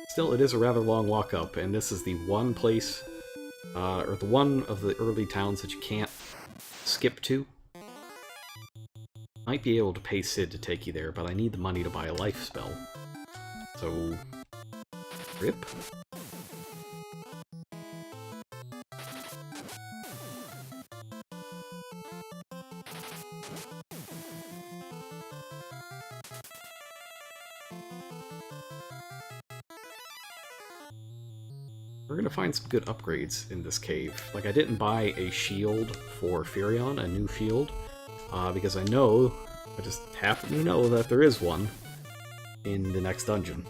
Still, it is a rather long walk up, and this is the one place, or the one of the early towns that you can't skip to. Might be able to pay Sid to take you there, but I need the money to buy a life spell. So... rip? We're gonna find some good upgrades in this cave. Like, I didn't buy a shield for Firion, a new shield, because I just happen to know that there is one in the next dungeon.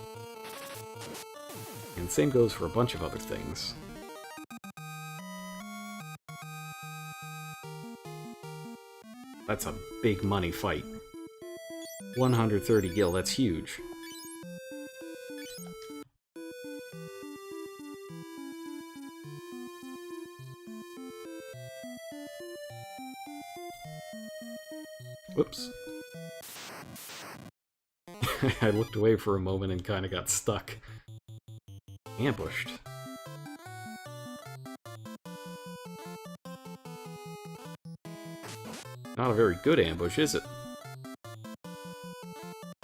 And same goes for a bunch of other things. That's a big money fight. 130 gil, that's huge. Whoops. I looked away for a moment and kind of got stuck. Ambushed. Not a very good ambush, is it?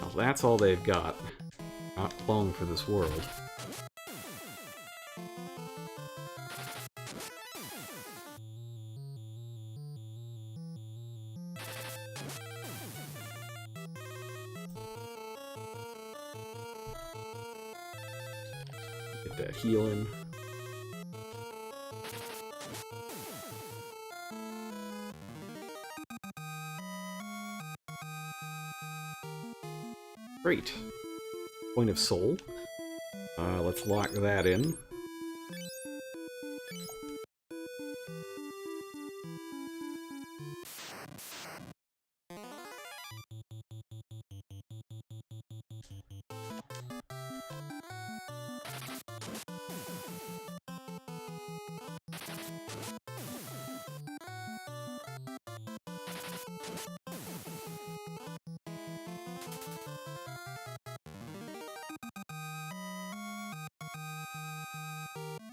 Well, that's all they've got. Not long for this world. Get that healing. Great. Point of soul. Let's lock that in.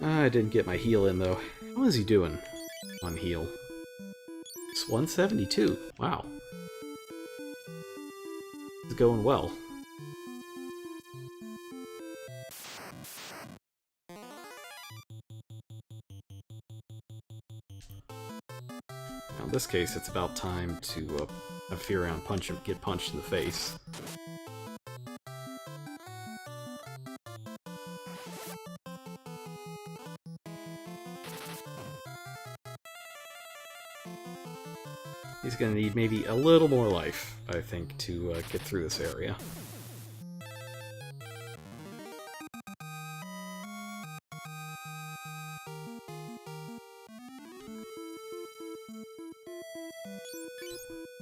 I didn't get my heal in, though. How is he doing on heal? It's 172. Wow. It's going well. Now, in this case, it's about time to have Firion punch him, get punched in the face. He's gonna need maybe a little more life, I think, to get through this area.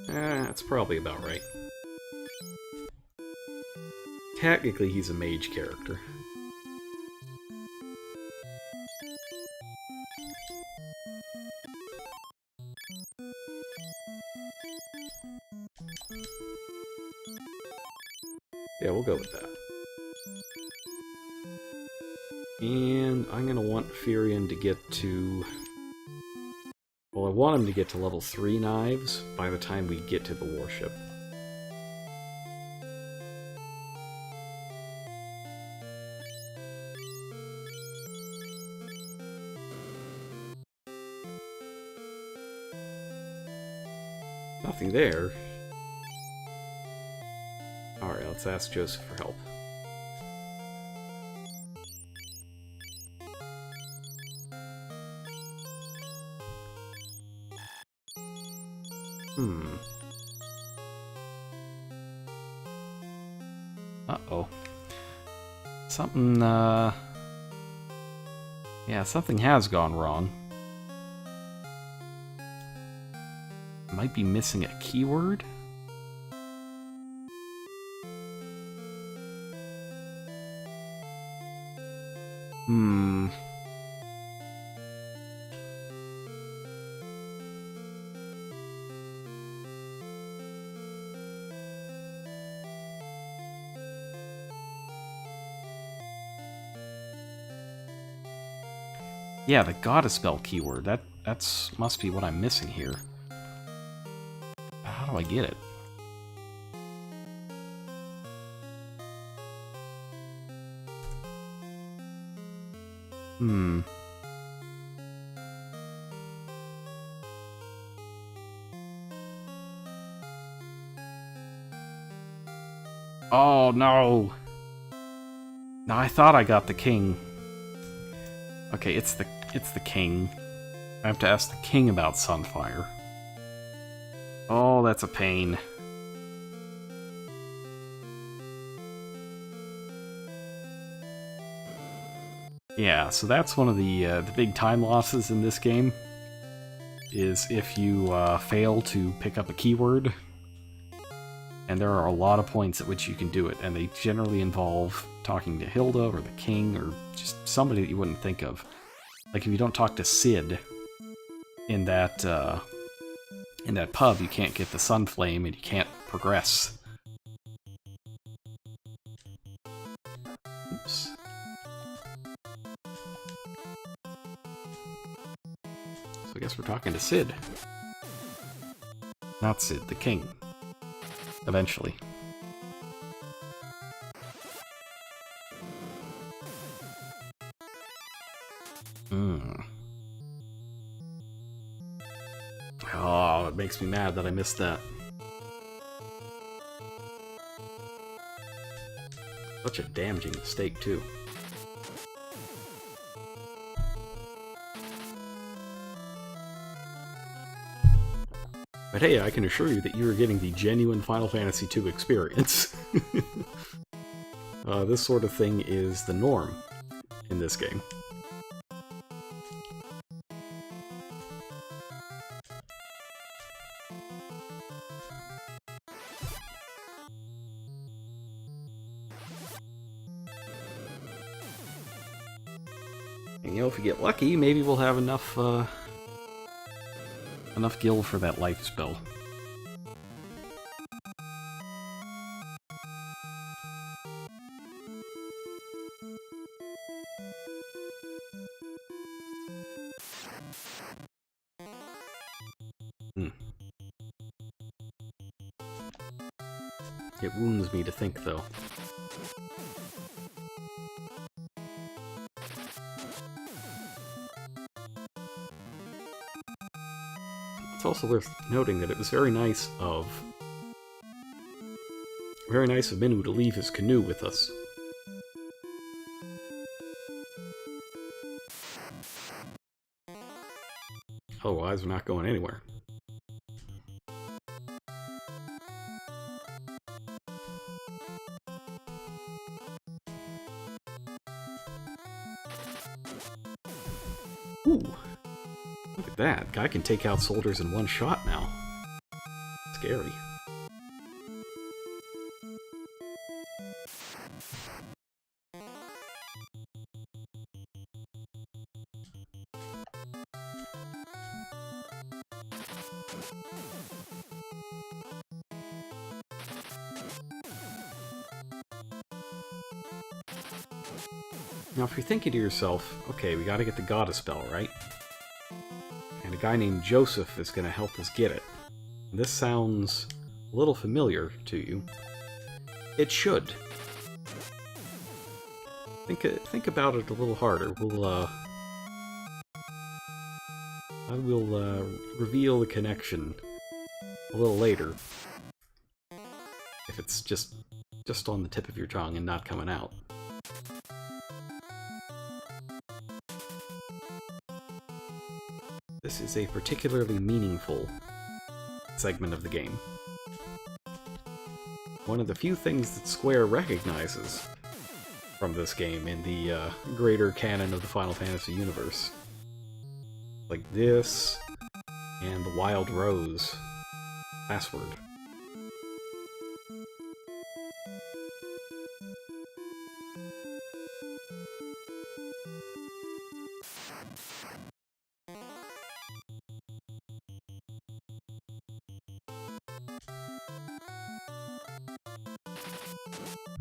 That's probably about right. Technically, he's a mage character. Yeah, we'll go with that. And I'm gonna want Firion to get to... Well, Well, I want him to get to level 3 knives by the time we get to the warship. Nothing there. Alright, let's ask Joseph for help. Uh-oh. Something, yeah, something has gone wrong. Might be missing a keyword? Yeah, the goddess spell keyword. That's must be what I'm missing here. How do I get it? Oh no! No, I thought I got the king. Okay, it's the king. I have to ask the king about Sunfire. Oh, that's a pain. Yeah, so that's one of the big time losses in this game, is if you fail to pick up a keyword. And there are a lot of points at which you can do it, and they generally involve talking to Hilda or the king or just somebody that you wouldn't think of. Like if you don't talk to Sid in that pub, you can't get the Sunflame and you can't progress. Oops. So I guess we're talking to Sid. Not Sid, the king. Eventually. Oh, it makes me mad that I missed that. Such a damaging mistake, too. But hey, I can assure you that you are getting the genuine Final Fantasy II experience. This sort of thing is the norm in this game. And, you know, if we get lucky, maybe we'll have enough gil for that life spell. It wounds me to think, though. It's also worth noting that it was very nice of Minwu to leave his canoe with us. Otherwise, we're not going anywhere. Ooh! Look at that. Guy can take out soldiers in one shot now. Scary. Now, if you're thinking to yourself, okay, we gotta get the goddess spell, right? And a guy named Joseph is going to help us get it. And this sounds a little familiar to you. It should. Think about it a little harder. I will reveal the connection a little later. If it's just on the tip of your tongue and not coming out. This is a particularly meaningful segment of the game. One of the few things that Square recognizes from this game in the greater canon of the Final Fantasy universe. Like this, and the Wild Rose password.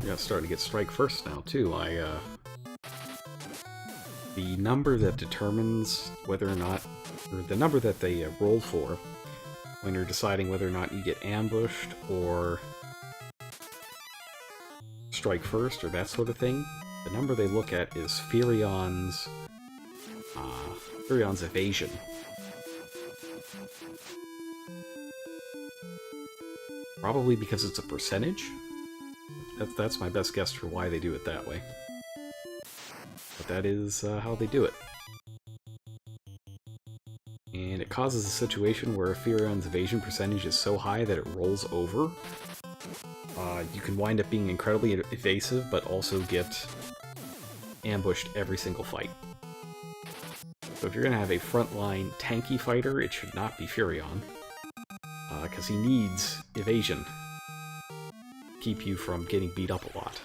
Yeah, starting to get strike first now, too. The number that determines whether or not, or the number that they roll for when you're deciding whether or not you get ambushed or strike first or that sort of thing, the number they look at is Furion's evasion. Probably because it's a percentage. That's my best guess for why they do it that way. But that is how they do it. And it causes a situation where Furion's evasion percentage is so high that it rolls over. You can wind up being incredibly evasive, but also get ambushed every single fight. So if you're going to have a frontline tanky fighter, it should not be Furion. Because he needs evasion. Keep you from getting beat up a lot.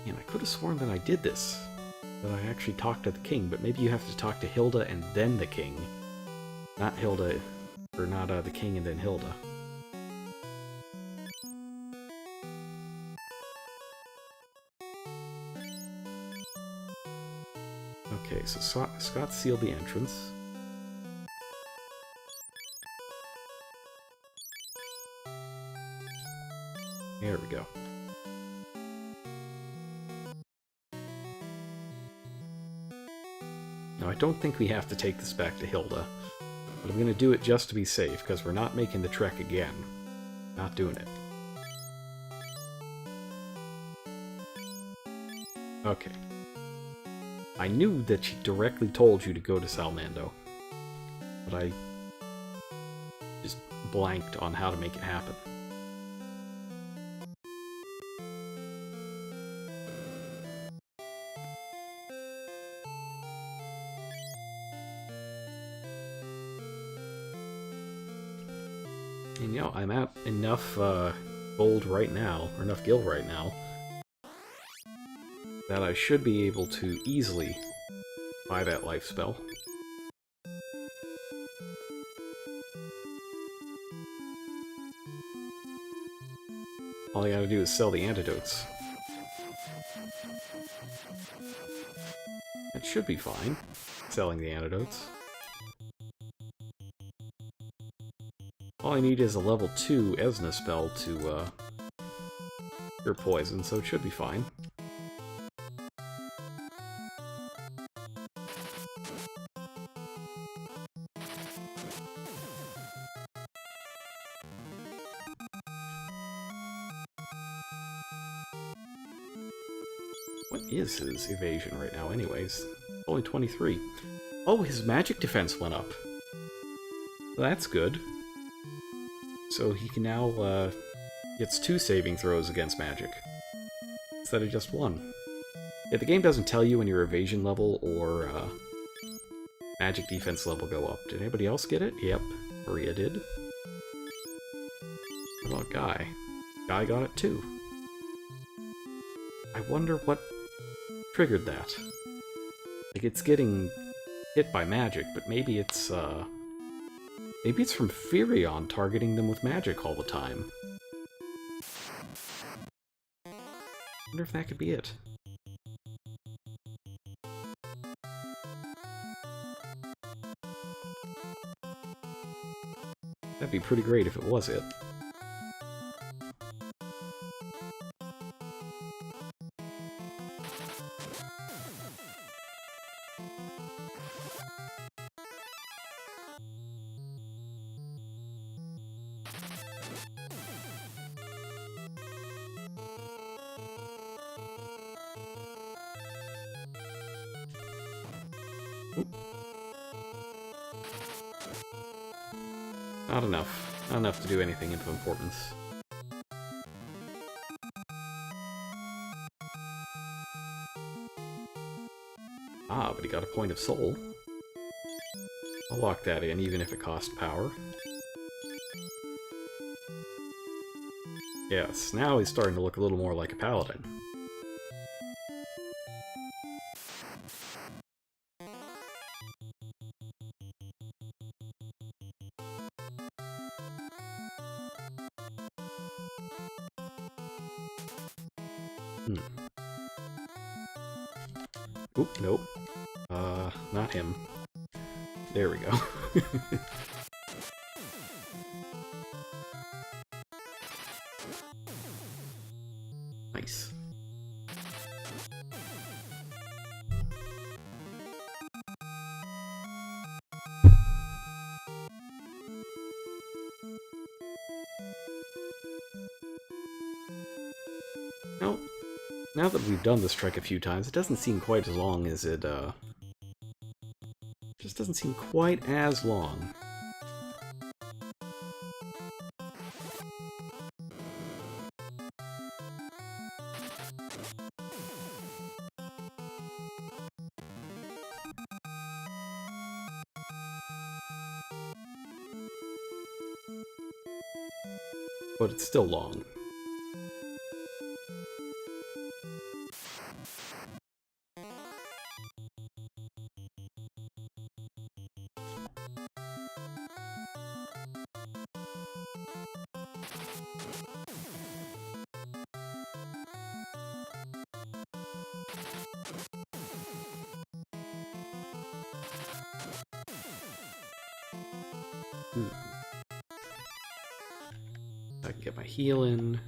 And I could have sworn that I did this. That I actually talked to the king, but maybe you have to talk to Hilda and then the king. Not Hilda, or not the king and then Hilda. Okay, so Scott sealed the entrance. There we go. Now, I don't think we have to take this back to Hilda, but I'm going to do it just to be safe, because we're not making the trek again. Not doing it. Okay. I knew that she directly told you to go to Salmando, but I just blanked on how to make it happen. And, you know, I'm at enough gold right now, or enough gil right now, that I should be able to easily buy that life spell. All I gotta do is sell the antidotes. It should be fine, selling the antidotes. All I need is a level 2 Esna spell to cure poison, so it should be fine. What is his evasion right now anyways? Only 23. Oh, his magic defense went up. Well, that's good. So he can now, gets 2 saving throws against magic, instead of just 1. Yeah, the game doesn't tell you when your evasion level or, magic defense level go up. Did anybody else get it? Yep, Maria did. What about Guy? Guy got it too. I wonder what triggered that. Like, it's getting hit by magic, but maybe it's from Furion targeting them with magic all the time. Wonder if that could be it. That'd be pretty great if it was it. Oop. Not enough. Not enough to do anything of importance. Ah, but he got a point of soul. I'll lock that in, even if it costs power. Yes, now he's starting to look a little more like a paladin. Oop, nope. Not him. There we go. Nice. Now that we've done this trek a few times, it doesn't seem quite as long as it, just doesn't seem quite as long. But it's still long. I can get my heal in.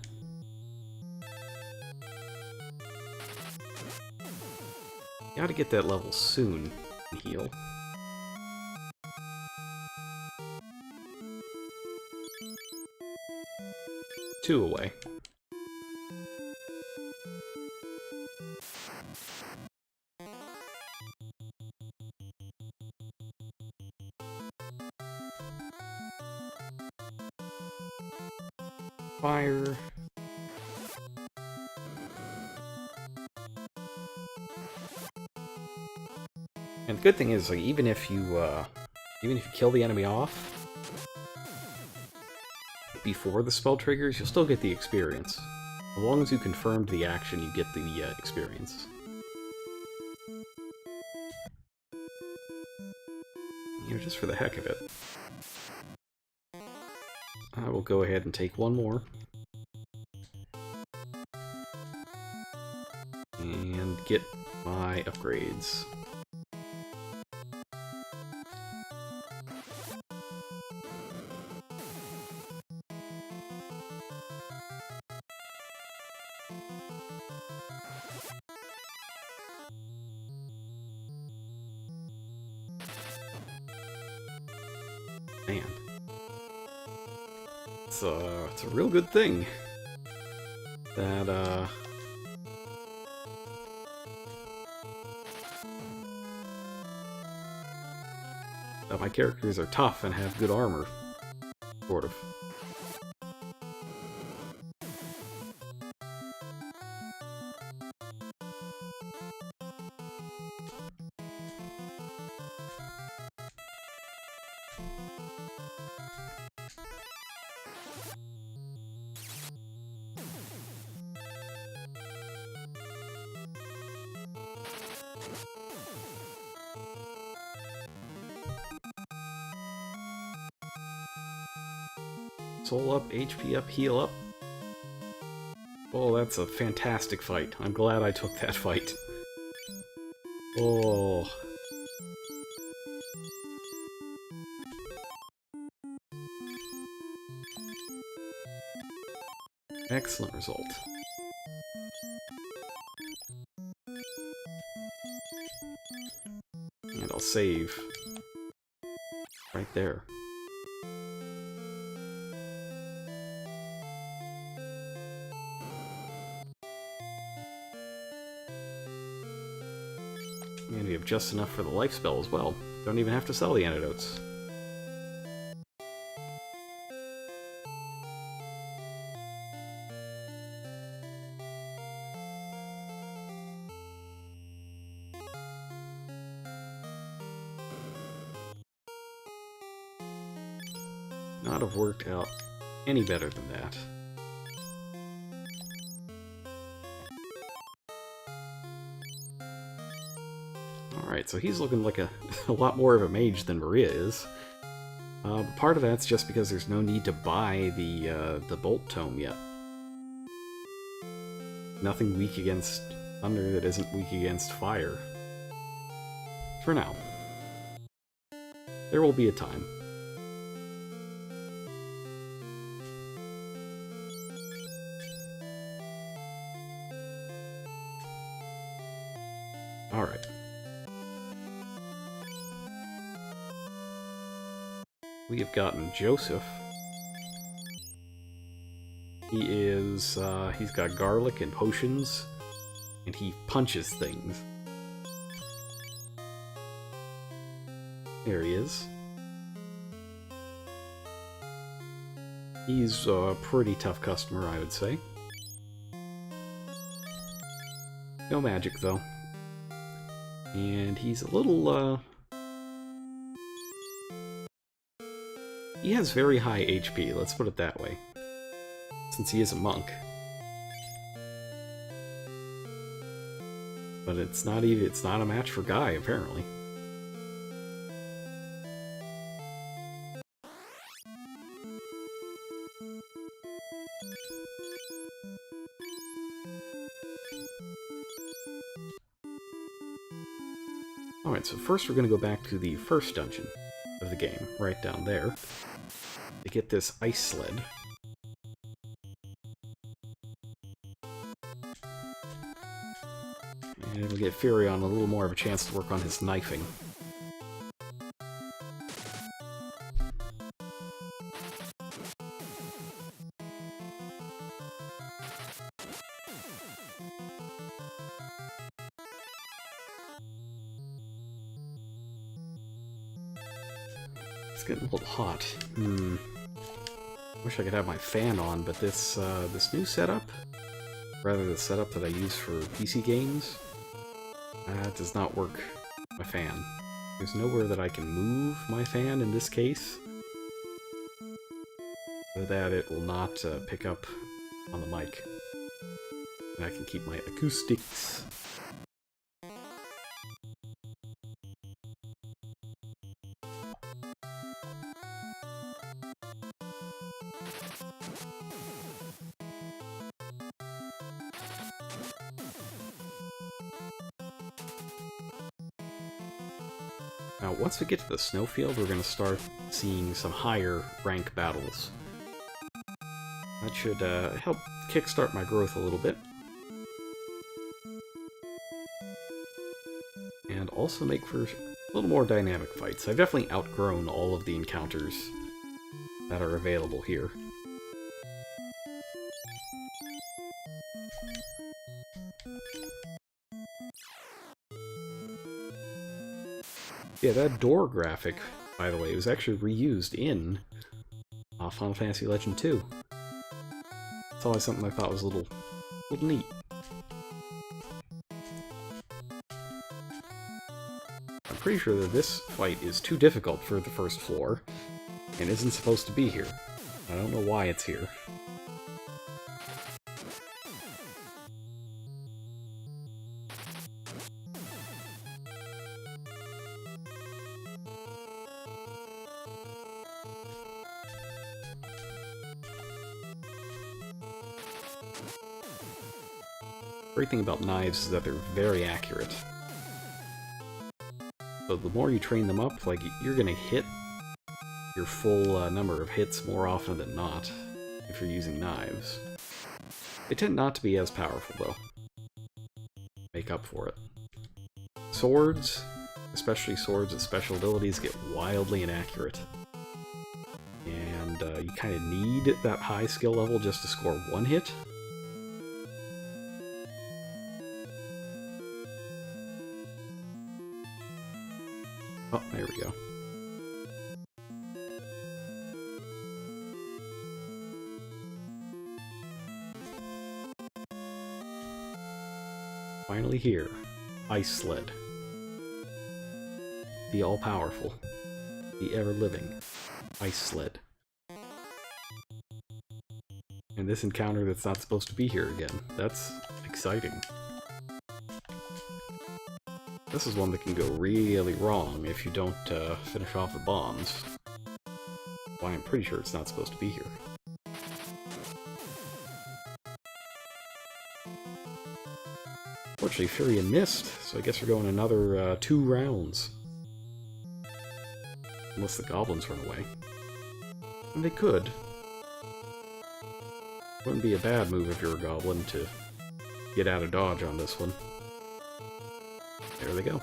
Gotta get that level soon and heal. Two away. Fire. And the good thing is, like, even if you kill the enemy off before the spell triggers, you'll still get the experience. As long as you confirmed the action, you get the experience. You know, just for the heck of it. I will go ahead and take one more. And get my upgrades. Man. It's a real good thing that, that my characters are tough and have good armor. Sort of. Soul up, HP up, heal up. Oh, that's a fantastic fight. I'm glad I took that fight. Oh. Excellent result. And I'll save right there. And we have just enough for the life spell as well. Don't even have to sell the antidotes. Not have worked out any better than that. Alright, so he's looking like a lot more of a mage than Maria is. Part of that's just because there's no need to buy the Bolt Tome yet. Nothing weak against thunder that isn't weak against fire. For now. There will be a time. Alright. We have gotten Joseph. He's got garlic and potions, and he punches things. There he is. He's a pretty tough customer, I would say. No magic, though. And he's a little, he has very high HP, let's put it that way. Since he is a monk. But it's not a match for Guy, apparently. Alright, so first we're going to go back to the first dungeon of the game, right down there, to get this ice sled. And we'll get Furion a little more of a chance to work on his knifing. It's getting a little hot. Wish I could have my fan on, but this new setup, rather the setup that I use for PC games, does not work my fan. There's nowhere that I can move my fan in this case, so that it will not pick up on the mic. And I can keep my acoustics. Now, once we get to the snowfield, we're going to start seeing some higher rank battles. That should help kickstart my growth a little bit. And also make for a little more dynamic fights. I've definitely outgrown all of the encounters that are available here. Yeah, that door graphic, by the way, was actually reused in Final Fantasy Legend 2. It's always something I thought was a little neat. I'm pretty sure that this fight is too difficult for the first floor, and isn't supposed to be here. I don't know why it's here. Great thing about knives is that they're very accurate. So the more you train them up, like, you're gonna hit your full number of hits more often than not if you're using knives. They tend not to be as powerful, though. Make up for it. Swords, especially swords with special abilities, get wildly inaccurate. And you kind of need that high skill level just to score one hit. Oh, there we go. Finally here. Ice Sled. The all-powerful. The ever-living. Ice Sled. And this encounter that's not supposed to be here again. That's exciting. This is one that can go really wrong if you don't finish off the bombs. Well, I'm pretty sure it's not supposed to be here. Fortunately, Furion missed, so I guess we're going another 2 rounds. Unless the goblins run away. And they could. Wouldn't be a bad move if you're a goblin to get out of dodge on this one. There they go.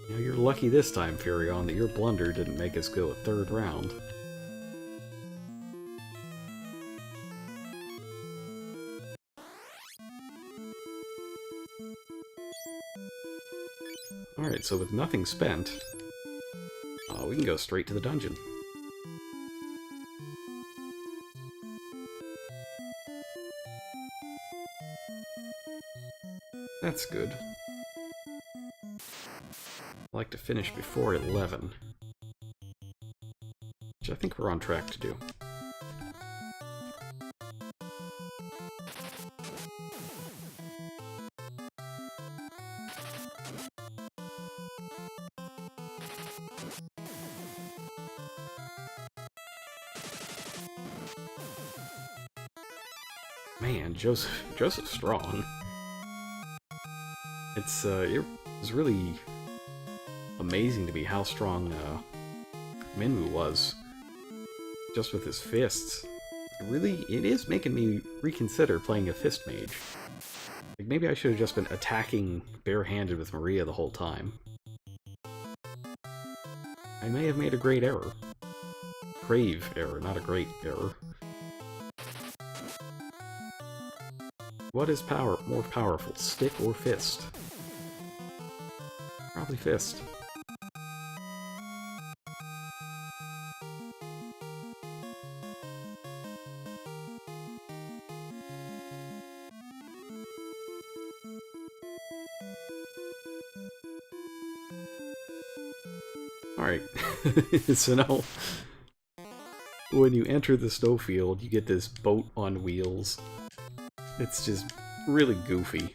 Now you're lucky this time, Furion, that your blunder didn't make us go a 3rd round. Alright, so with nothing spent, we can go straight to the dungeon. That's good. I'd like to finish before 11. Which I think we're on track to do. Man, Joseph's strong. It was really amazing to me how strong Minwu was, just with his fists. It is making me reconsider playing a fist mage. Like, maybe I should have just been attacking barehanded with Maria the whole time. I may have made a great error. Grave error, not a great error. What is more powerful, stick or fist? Probably fist. Alright, so now, when you enter the snowfield, you get this boat on wheels. It's just really goofy.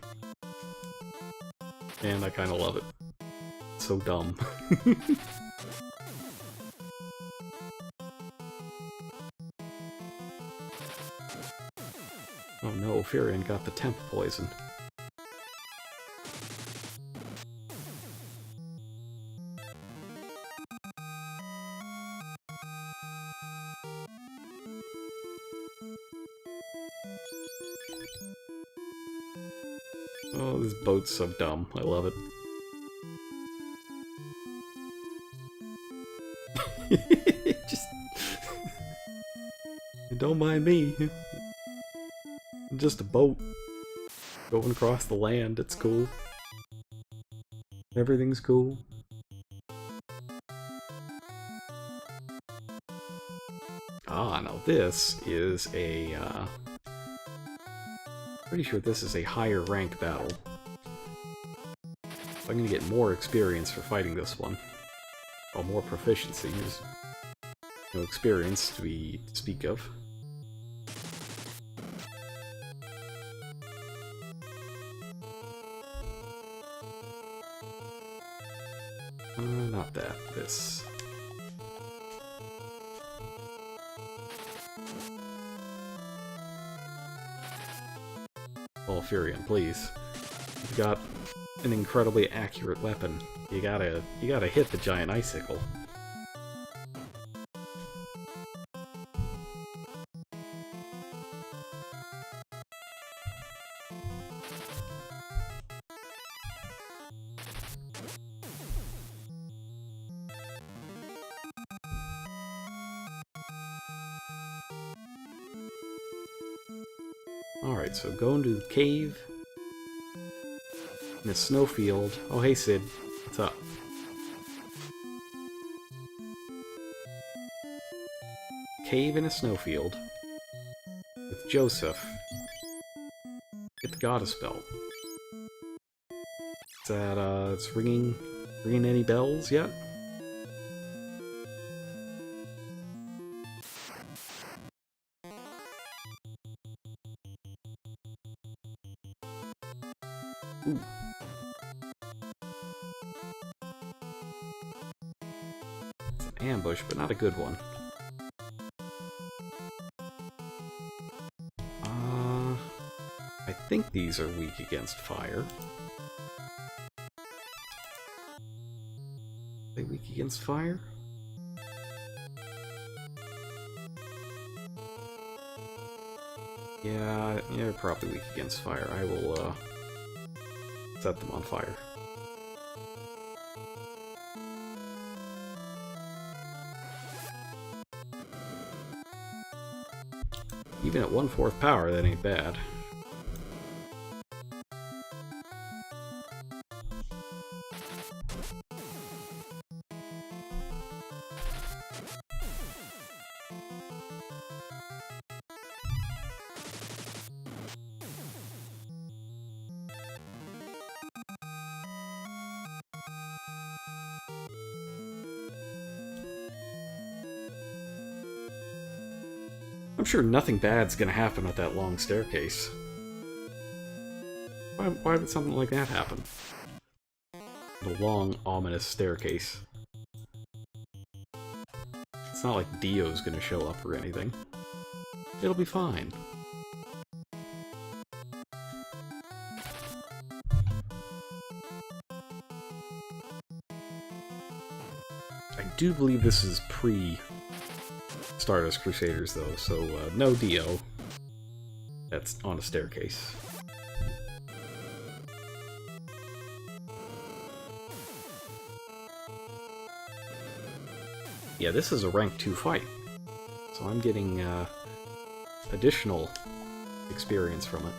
And I kinda love it. It's so dumb. Oh no, Furion got the temp poison. Oh, this boat's so dumb. I love it. Just... Don't mind me. I'm just a boat. Going across the land, it's cool. Everything's cool. Ah, now this is a, pretty sure this is a higher ranked battle. So I'm gonna get more experience for fighting this one. Oh, more proficiency. There's no experience to speak of. Not that. This. Oh, Furion, please. You've got an incredibly accurate weapon. You gotta hit the giant icicle. Alright, so go into the cave. In a snowfield. Oh, hey Sid. What's up? Cave in a snowfield. With Joseph. Get the goddess belt. Is that, it's ringing any bells yet? Ooh. It's an ambush, but not a good one. I think these are weak against fire. Are they weak against fire? Yeah, they're probably weak against fire. I will, set them on fire. Even at 1/4 power, that ain't bad. I'm sure nothing bad's gonna happen with that long staircase. Why would something like that happen? The long, ominous staircase. It's not like Dio's gonna show up or anything. It'll be fine. I do believe this is pre-Stardust Crusaders, though, so no Dio. That's on a staircase. Yeah, this is a rank 2 fight, so I'm getting additional experience from it.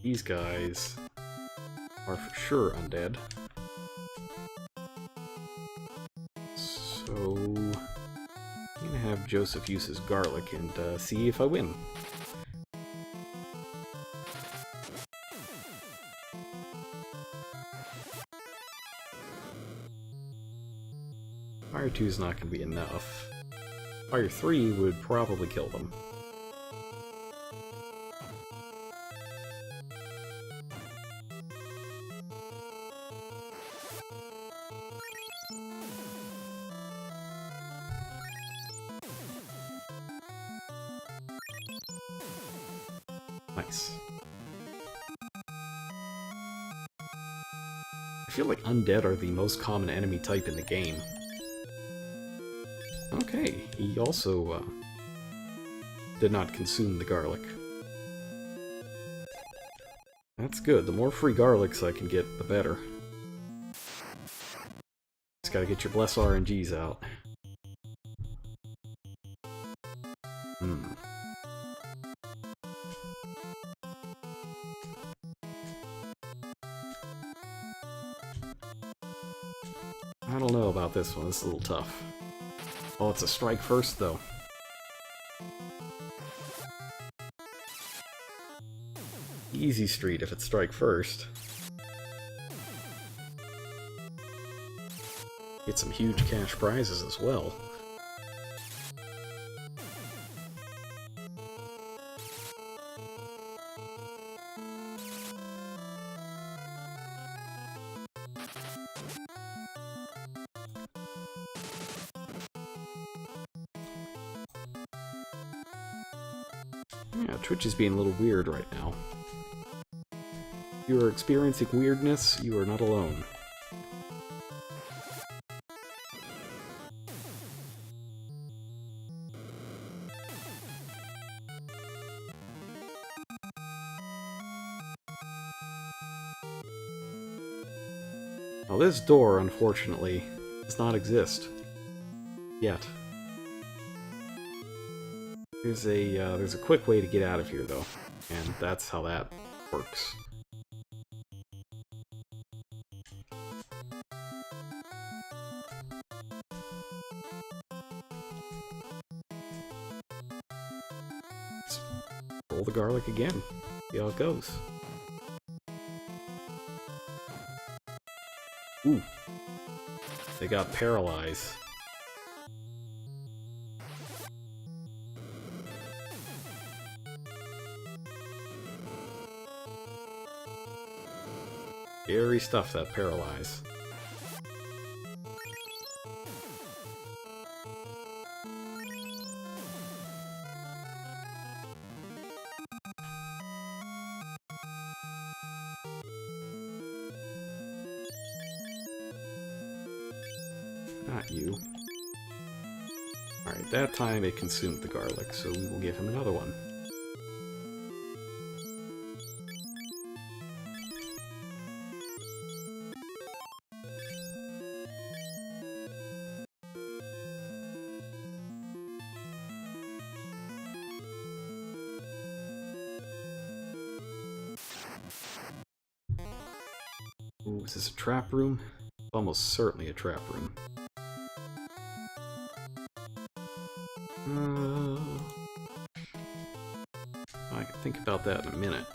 These guys are for sure undead. So I'm gonna have Joseph use his garlic and see if I win. Fire 2 is not gonna be enough. Fire 3 would probably kill them. Nice. I feel like undead are the most common enemy type in the game. Okay, he also did not consume the garlic. That's good. The more free garlics I can get, the better. Just gotta get your bless RNGs out. I don't know about this one. This is a little tough. Oh, it's a strike first, though. easy street if it's strike first. Get some huge cash prizes as well. Yeah, Twitch is being a little weird right now. If you are experiencing weirdness, you are not alone. Now this door, unfortunately, does not exist. Yet. There's a quick way to get out of here, though, and that's how that works. Let's roll the garlic again. See how it goes. Ooh. They got paralyzed. Scary stuff, that paralyze. Not you. Alright, that time it consumed the garlic, so we will give him another one. Ooh, is this a trap room? Almost certainly a trap room. I can think about that in a minute.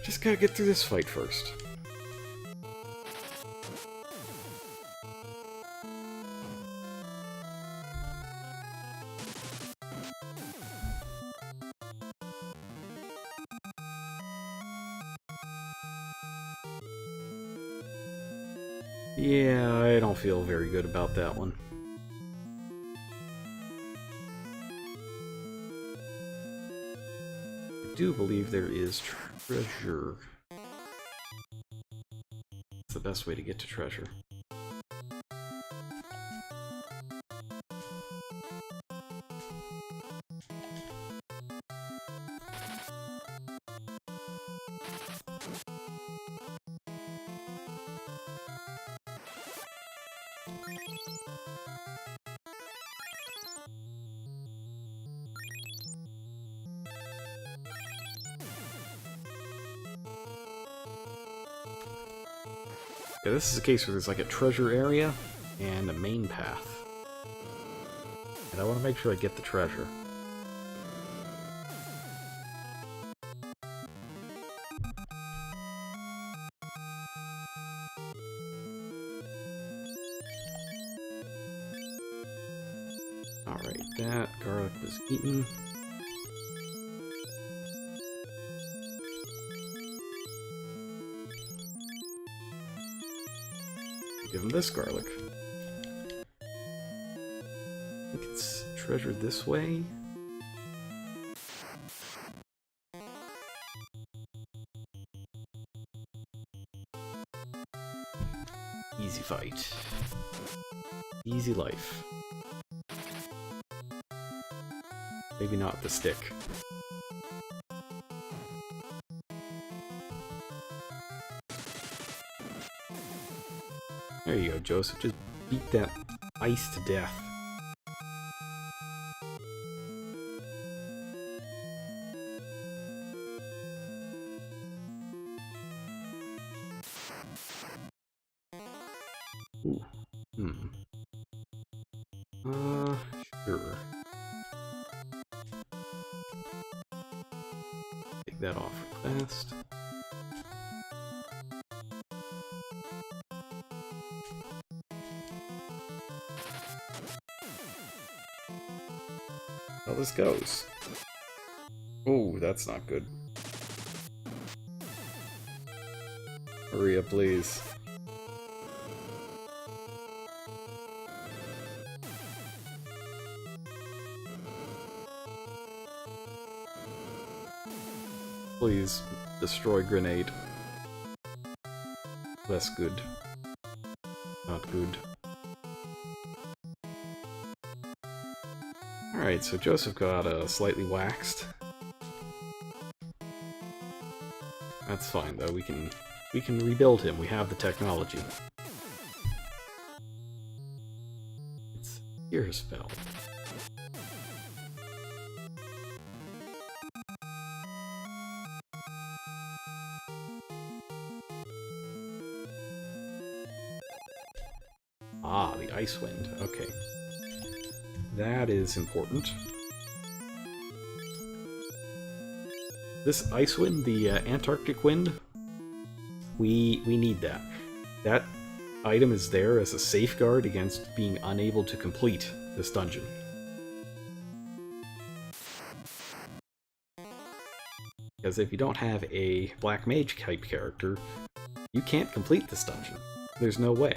Just gotta get through this fight first. Yeah, I don't feel very good about that one. I do believe there is treasure. It's the best way to get to treasure. Yeah, this is a case where there's like a treasure area and a main path. And I want to make sure I get the treasure. Alright, that garlic was eaten. Give him this garlic. I think it's treasure this way. Easy fight. Easy life. Maybe not the stick. There you go, Joseph. Just beat that ice to death. Ooh. Hmm. Sure. Take that off fast. How this goes. Oh, that's not good. Hurry up, please. Please, destroy grenade. That's good. Not good. Alright, so Joseph got slightly waxed. That's fine though, we can rebuild him, we have the technology. It's Fear Spell. Ah, the Ice Wind, okay. That is important. This Ice Wind, the Antarctic Wind, we need that. That item is there as a safeguard against being unable to complete this dungeon. Because if you don't have a Black Mage type character, you can't complete this dungeon. There's no way.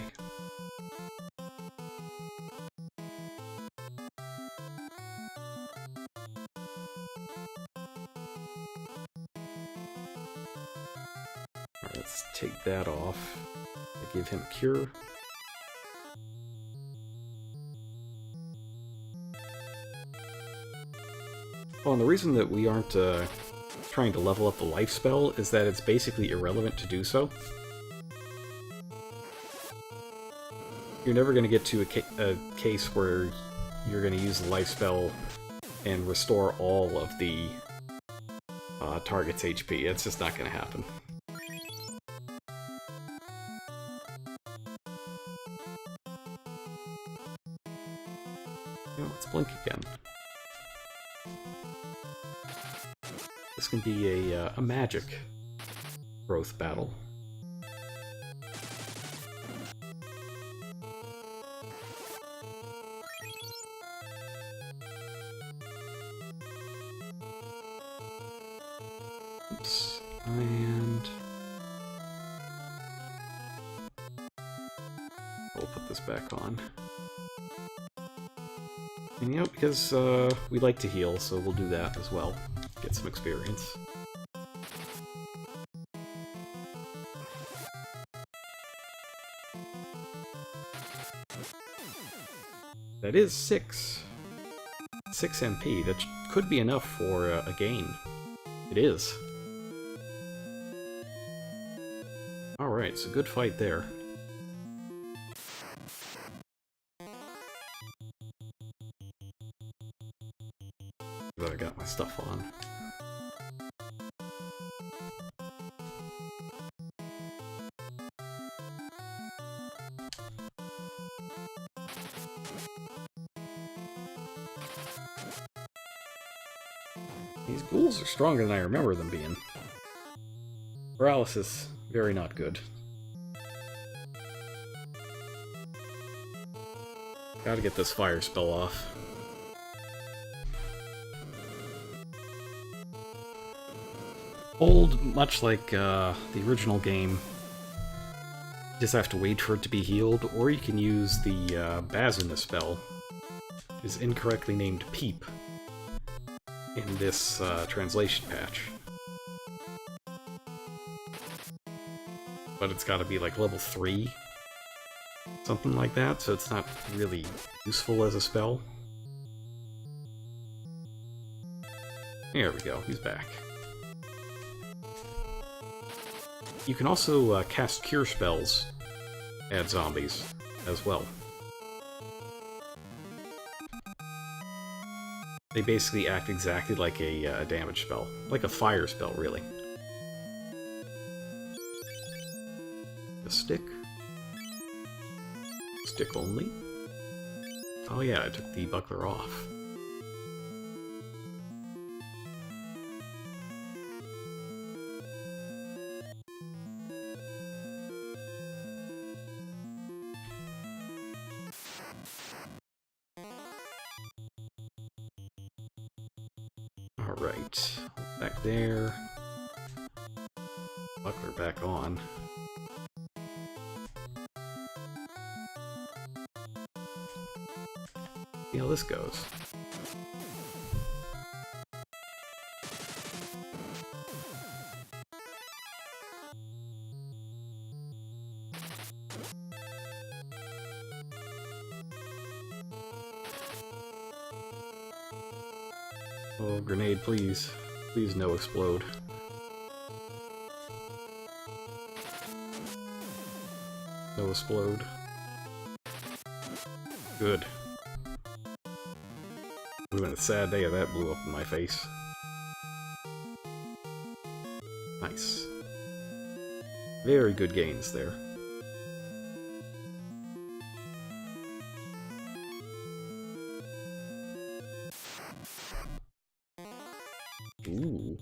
Alright, let's take that off. Give him a cure. Oh, and the reason that we aren't trying to level up the life spell is that it's basically irrelevant to do so. You're never going to get to a case where you're going to use the life spell and restore all of the target's HP. It's just not going to happen. Let's blink again. This can be a magic growth battle. Oops. And we'll put this back on. And you know, because we like to heal, so we'll do that as well. Get some experience. That is 6 MP. That could be enough for a gain. It is. Alright, so good fight there. But I got my stuff on. These ghouls are stronger than I remember them being. Paralysis, very not good. Gotta get this fire spell off. Old, much like the original game, you just have to wait for it to be healed, or you can use the Bazuna spell, which is incorrectly named Peep in this translation patch. But it's gotta be like level 3, something like that, so it's not really useful as a spell. There we go, he's back. You can also cast cure spells at zombies as well. They basically act exactly like a damage spell. Like a fire spell, really. A stick. Stick only? Oh yeah, I took the buckler off. Alright, back there. Buckler back on. See how this goes. Oh, grenade, please. Please no explode. No explode. Good. Would have been a sad day if that blew up in my face. Nice. Very good gains there. Ooh.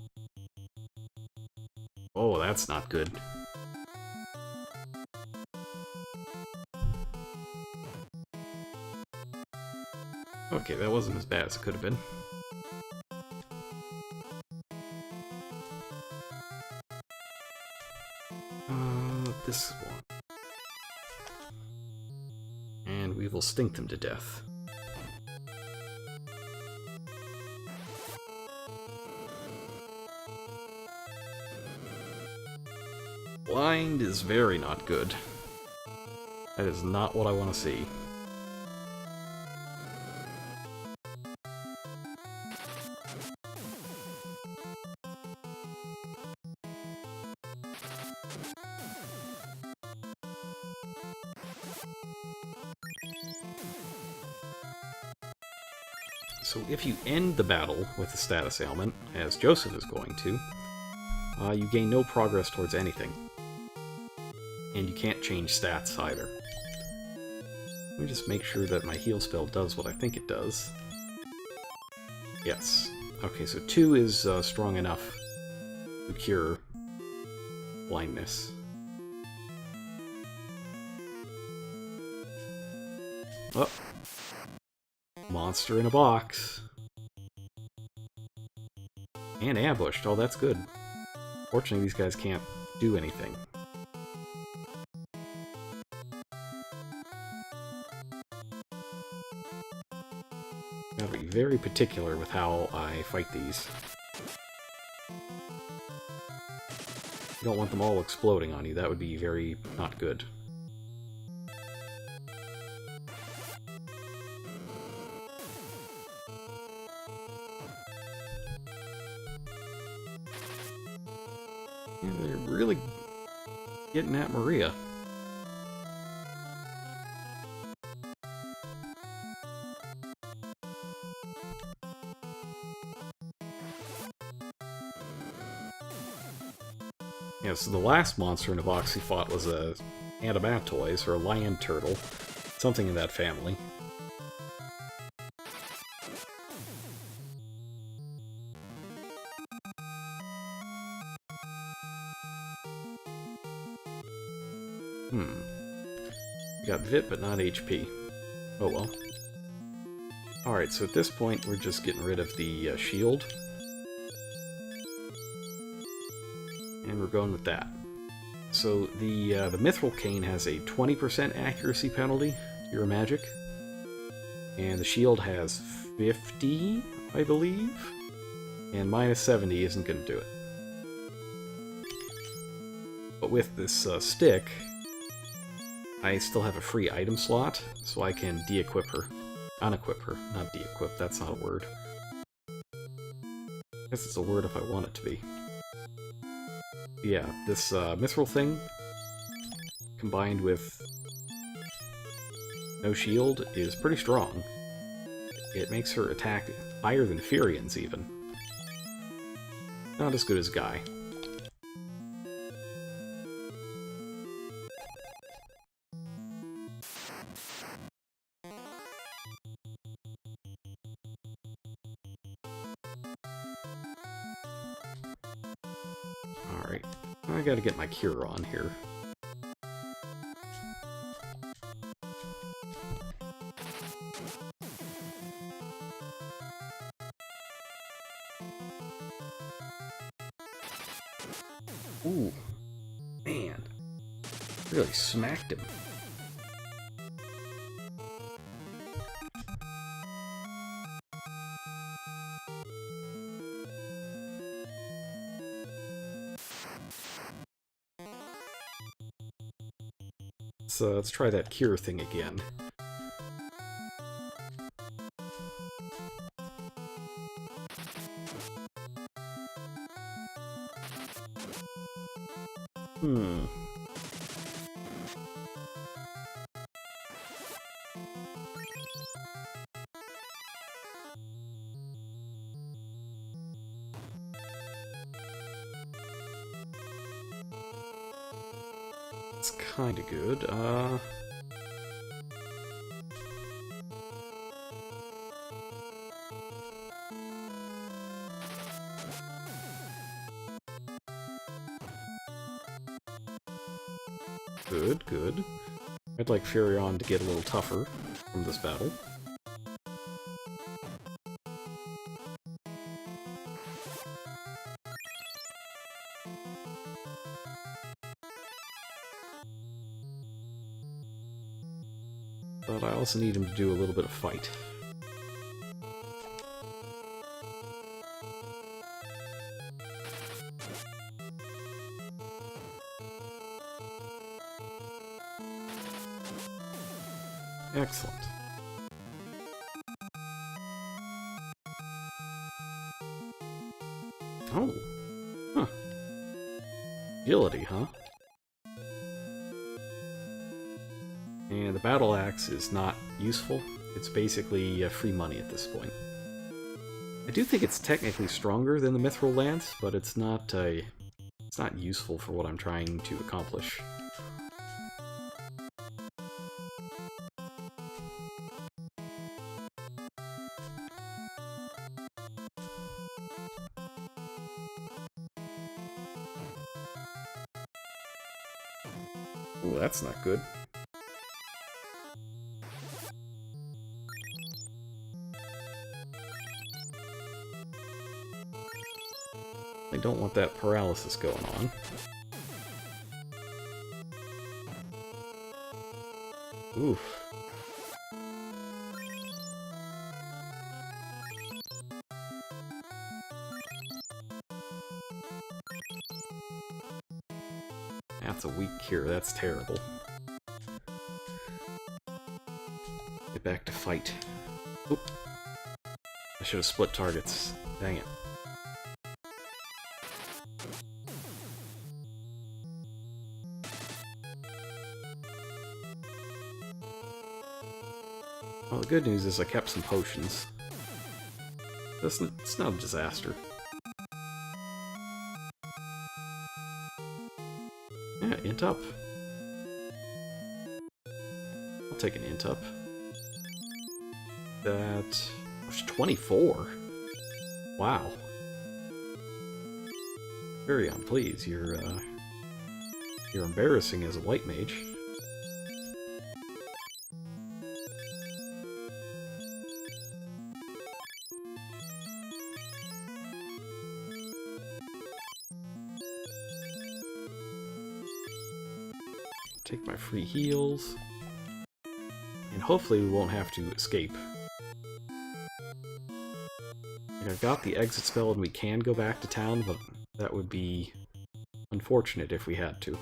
Oh, that's not good. Okay, that wasn't as bad as it could have been. This one. And we will stink them to death. Blind is very not good. That is not what I want to see. So if you end the battle with a status ailment, as Joseph is going to, you gain no progress towards anything. And you can't change stats either. Let me just make sure that my heal spell does what I think it does. Yes. Okay, so 2 is strong enough to cure blindness. Oh. Monster in a box. And ambushed. Oh, that's good. Fortunately, these guys can't do anything. Gotta be very particular with how I fight these. You don't want them all exploding on you. That would be very not good. Yeah, they're really getting at Maria. Yeah, so the last monster in a box he fought was a Adamantoise, or a lion turtle. Something in that family. We got Vit, but not HP. Oh well. Alright, so at this point we're just getting rid of the shield. And we're going with that. So the Mithril Cane has a 20% accuracy penalty to your magic. And the shield has 50, I believe. And minus 70 isn't going to do it. But with this stick, I still have a free item slot, so I can de-equip her. Unequip her, not de-equip, that's not a word. I guess it's a word if I want it to be. Yeah, this Mithril thing, combined with no shield, is pretty strong. It makes her attack higher than Furian's, even. Not as good as Guy. Alright, I gotta get my cure on here. Ooh, man, really smacked him. So let's try that cure thing again. It's kinda good. Good, good. I'd like Furion to get a little tougher from this battle. But I also need him to do a little bit of fight. Excellent. Oh. Huh. Agility, huh? And the battle axe is not useful. It's basically free money at this point. I do think it's technically stronger than the Mithril Lance, but it's not useful for what I'm trying to accomplish. Ooh, that's not good. I don't want that paralysis going on. Oof. That's a weak cure, that's terrible. Get back to fight. Oop. I should have split targets. Dang it. Well, the good news is I kept some potions. It's not a disaster. Yeah, int up. I'll take an int up. That was 24. Wow. Furion, please, you're embarrassing as a white mage. Take my free heals. And hopefully we won't have to escape. Like, I've got the exit spell and we can go back to town, but that would be unfortunate if we had to.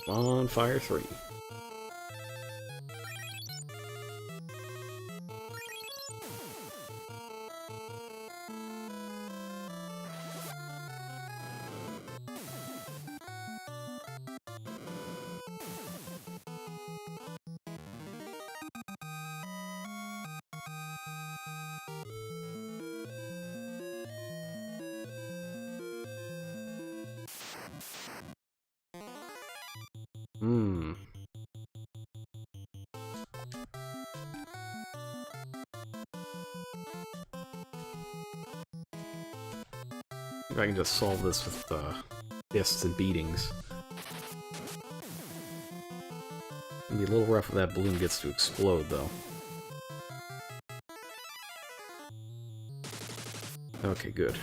On fire 3. Hmm. If I can just solve this with fists and beatings. It'll be a little rough if that balloon gets to explode, though. Okay, good.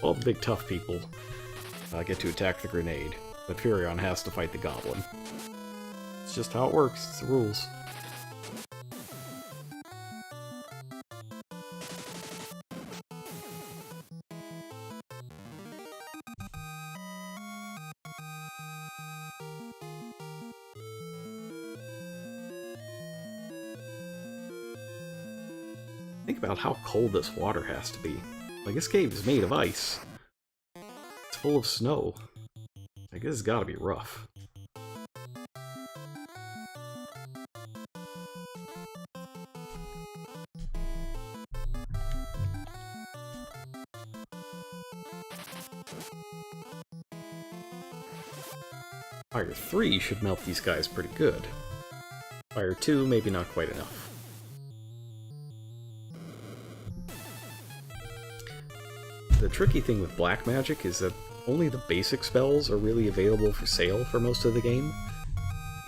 All the big tough people get to attack the grenade, but Furion has to fight the goblin. It's just how it works, it's the rules. Think about how cold this water has to be. Like, this cave is made of ice. It's full of snow. I guess it's gotta be rough. Fire 3 should melt these guys pretty good. Fire 2, maybe not quite enough. The tricky thing with black magic is that only the basic spells are really available for sale for most of the game,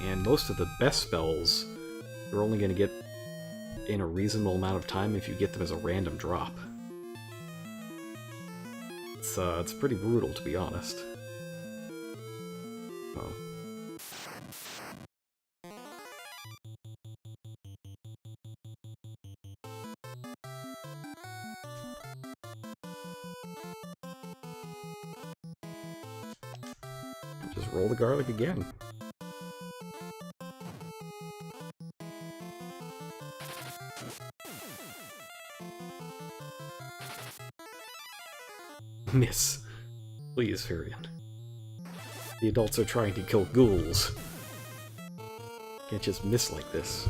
and most of the best spells you're only going to get in a reasonable amount of time if you get them as a random drop. It's pretty brutal, to be honest. Oh. Just roll the garlic again. Miss. Please, Furion. The adults are trying to kill ghouls. Can't just miss like this.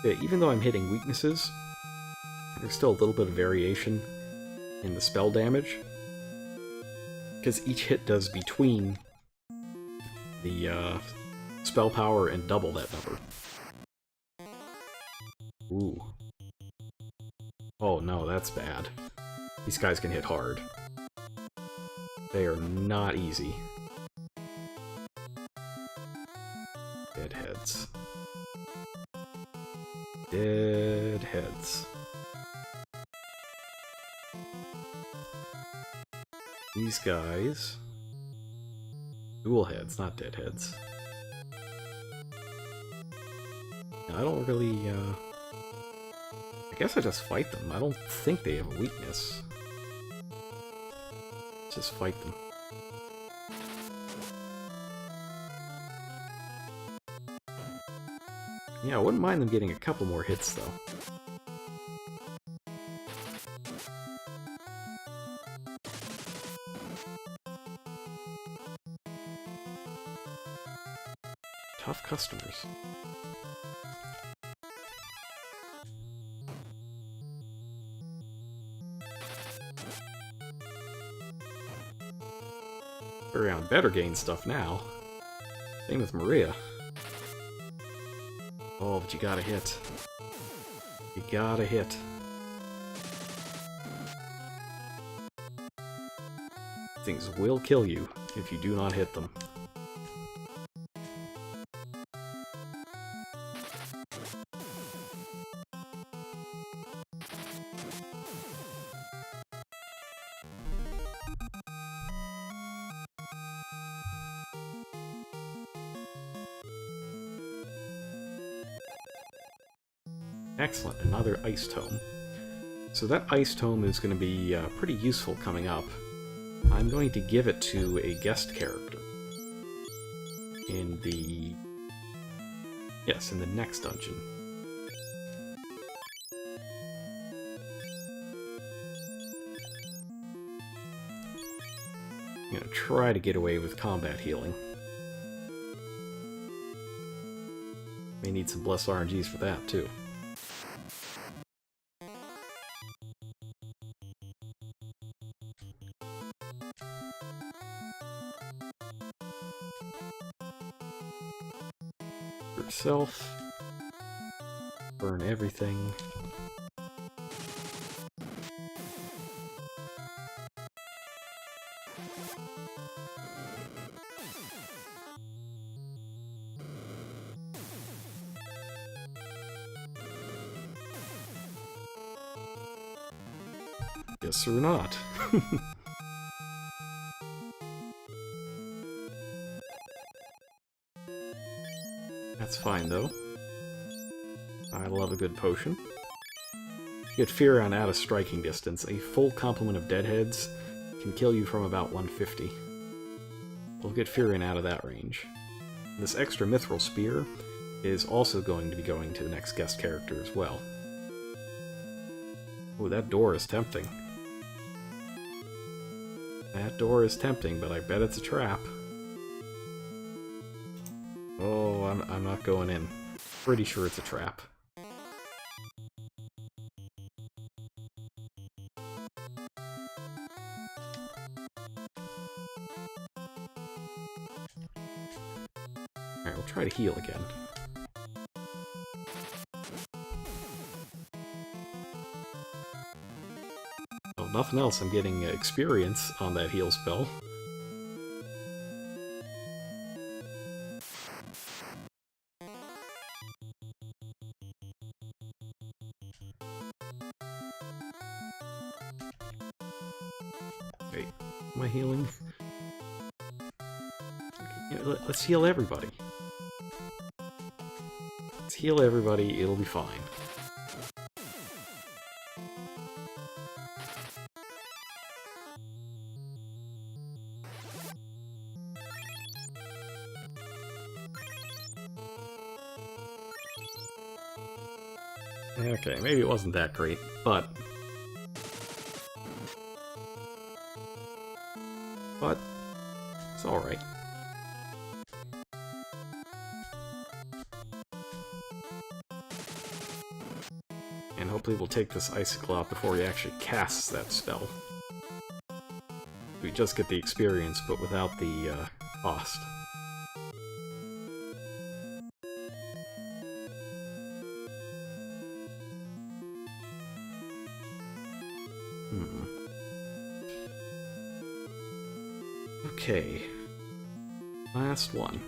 Yeah, even though I'm hitting weaknesses, there's still a little bit of variation in the spell damage, because each hit does between the spell power and double that number. Ooh. Oh no, that's bad. These guys can hit hard. They are not easy. Deadheads. Deadheads. These guys... Dual heads, not deadheads. I don't really, I guess I just fight them. I don't think they have a weakness. Just fight them. Yeah, I wouldn't mind them getting a couple more hits, though. Tough customers. Furion better gain stuff now. Same with Maria. Oh, but you gotta hit. You gotta hit. Things will kill you if you do not hit them. Excellent, another Ice Tome. So that Ice Tome is going to be pretty useful coming up. I'm going to give it to a guest character. In the... Yes, in the next dungeon. I'm going to try to get away with combat healing. May need some blessed RNGs for that, too. Yourself. Burn everything. Yes or not? That's fine, though. I love a good potion. Get Furion out of striking distance. A full complement of deadheads can kill you from about 150. We'll get Furion out of that range. This extra Mithril Spear is also going to be going to the next guest character as well. Ooh, that door is tempting. That door is tempting, but I bet it's a trap. Oh, I'm not going in. Pretty sure it's a trap. Alright, we'll try to heal again. Oh, nothing else, I'm getting experience on that heal spell. Wait, am I healing? Okay, let's heal everybody. Let's heal everybody, it'll be fine. Okay, maybe it wasn't that great, but it's alright. And hopefully we'll take this icicle out before he actually casts that spell. We just get the experience, but without the cost. Okay. Last one.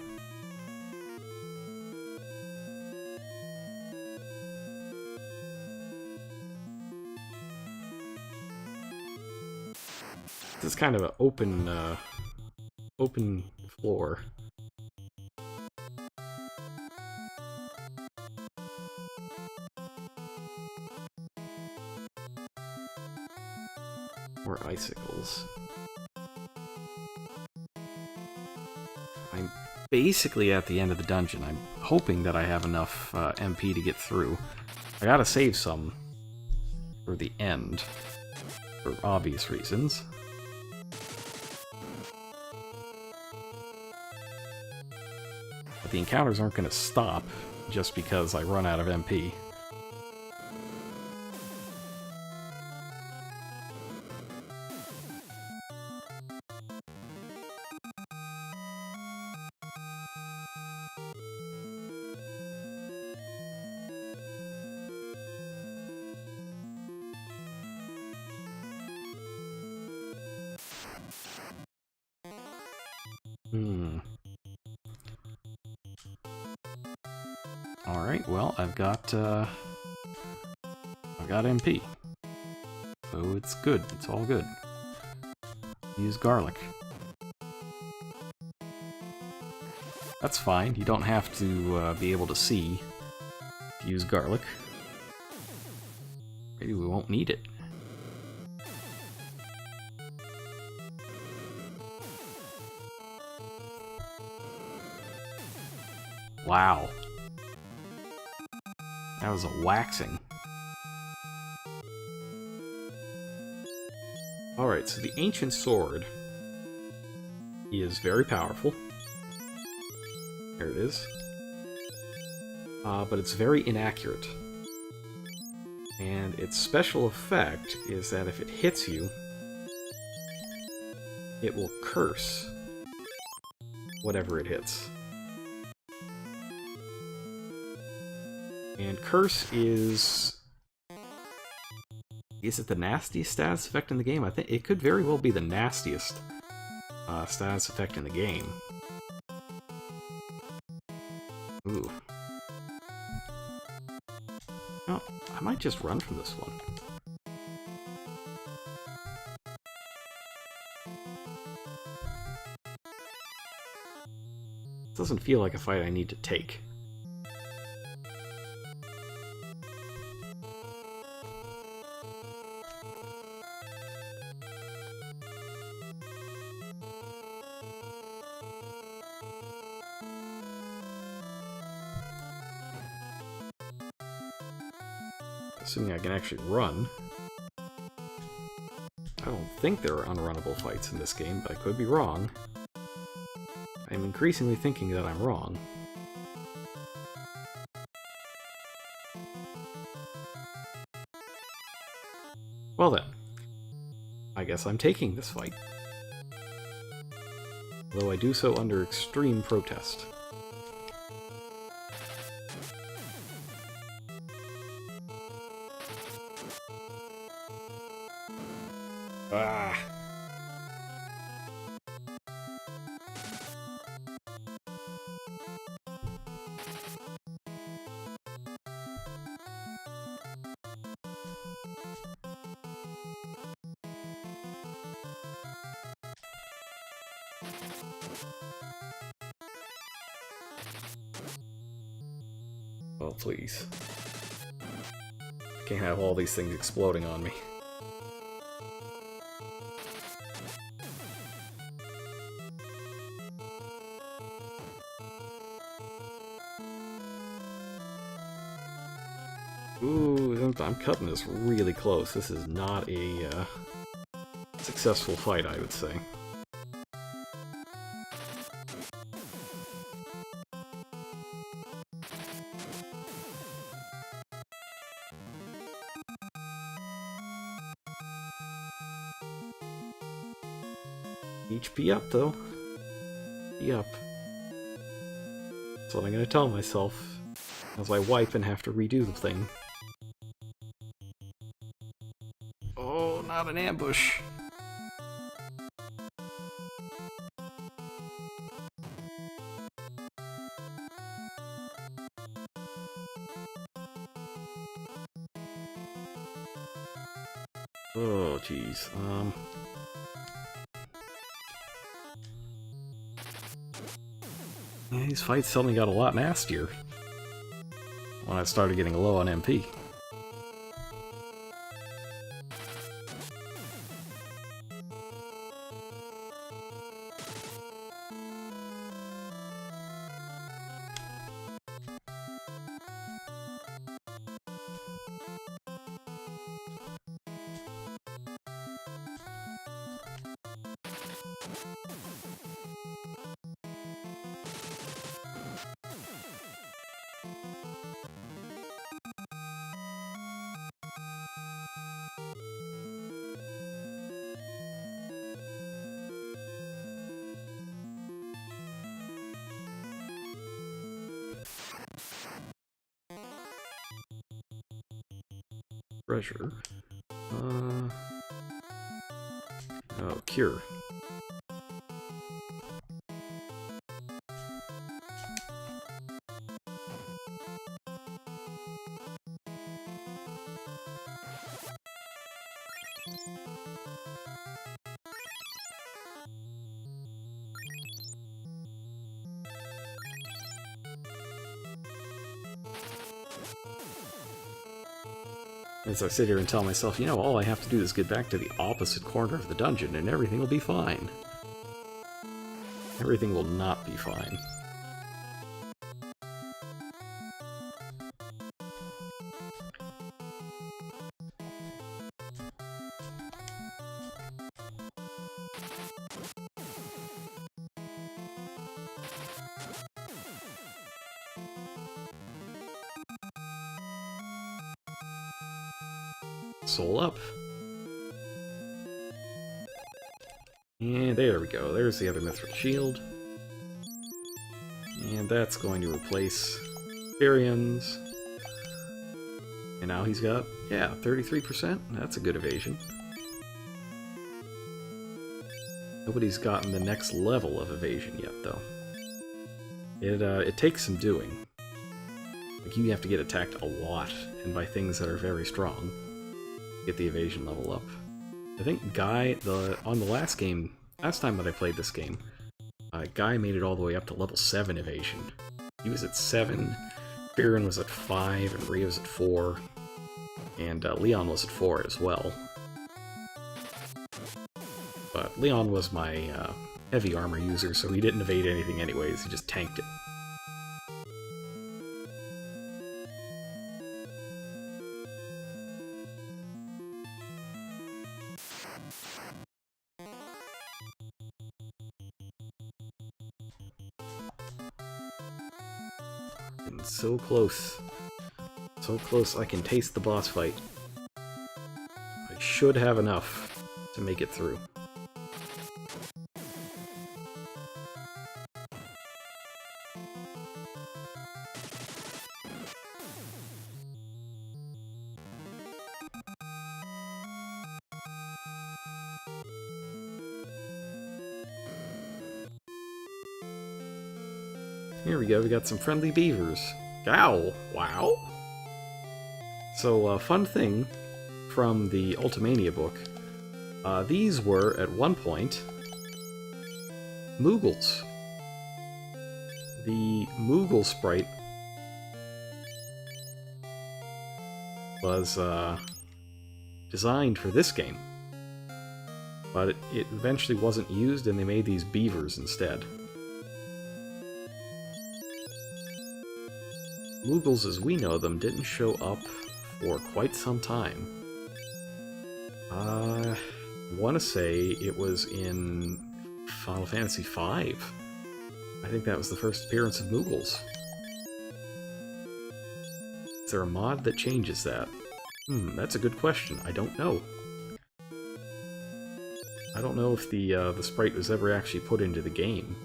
This is kind of an open floor. More icicles. I'm basically at the end of the dungeon. I'm hoping that I have enough MP to get through. I gotta save some for the end, for obvious reasons. But the encounters aren't gonna stop just because I run out of MP. Alright, well, I've got MP. So it's good. It's all good. Use garlic. That's fine. You don't have to be able to see to use garlic. Maybe we won't need it. Wow. That was a waxing. Alright, so the Ancient Sword is very powerful. There it is. but it's very inaccurate. And its special effect is that if it hits you, it will curse whatever it hits. And curse is it the nastiest status effect in the game? I think it could very well be the nastiest status effect in the game. Ooh. Oh, I might just run from this one. It doesn't feel like a fight I need to take. Assuming I can actually run. I don't think there are unrunnable fights in this game, but I could be wrong. I'm increasingly thinking that I'm wrong. Well then, I guess I'm taking this fight. Though I do so under extreme protest. Ah! Oh, please. Can't have all these things exploding on me. Ooh, I'm cutting this really close. This is not a successful fight, I would say. HP up, though. Be up. That's what I'm gonna tell myself as I wipe and have to redo the thing. Oh, not an ambush. Oh, jeez. Yeah, these fights suddenly got a lot nastier when I started getting low on MP. Treasure. Oh, cure. As I sit here and tell myself, you know, all I have to do is get back to the opposite corner of the dungeon and everything will be fine. Everything will not be fine. Soul up. And there we go. There's the other Mithril Shield. And that's going to replace Therium's. And now he's got, yeah, 33%. That's a good evasion. Nobody's gotten the next level of evasion yet, though. It takes some doing. Like, you have to get attacked a lot, and by things that are very strong, to get the evasion level up. I think Guy, on the last time that I played this game, Guy made it all the way up to level 7 evasion. He was at 7, Biren was at 5, and Rhea was at 4, and Leon was at 4 as well. But Leon was my heavy armor user, so he didn't evade anything anyways, he just tanked it. And so close. So close I can taste the boss fight. I should have enough to make it through. Here we go, we got some friendly beavers. Ow! Wow! So, fun thing from the Ultimania book. These were, at one point, Moogles. The Moogle sprite was designed for this game. But it eventually wasn't used, and they made these beavers instead. Moogles, as we know them, didn't show up for quite some time. I want to say it was in Final Fantasy V. I think that was the first appearance of Moogles. Is there a mod that changes that? That's a good question. I don't know. I don't know if the sprite was ever actually put into the game.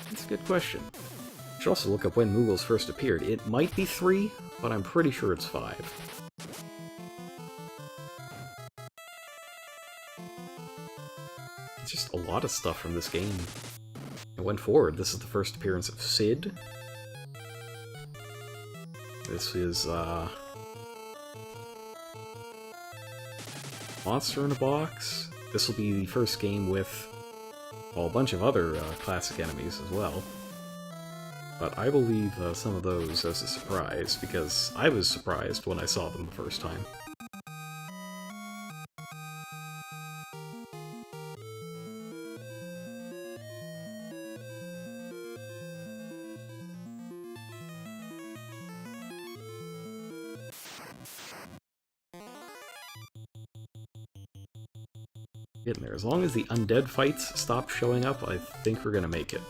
That's a good question. I should also look up when Moogles first appeared. It might be 3, but I'm pretty sure it's 5. It's just a lot of stuff from this game. It went forward. This is the first appearance of Sid. This is, Monster in a Box. This will be the first game with, well, a bunch of other classic enemies as well. But I will leave some of those as a surprise, because I was surprised when I saw them the first time. Getting there. As long as the undead fights stop showing up, I think we're gonna make it.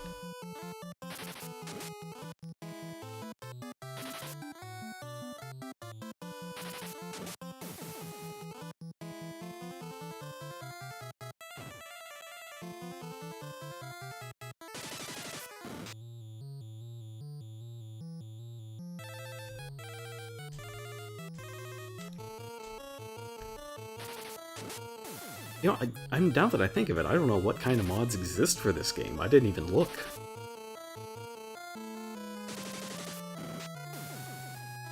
You know, I'm now that I think of it, I don't know what kind of mods exist for this game. I didn't even look.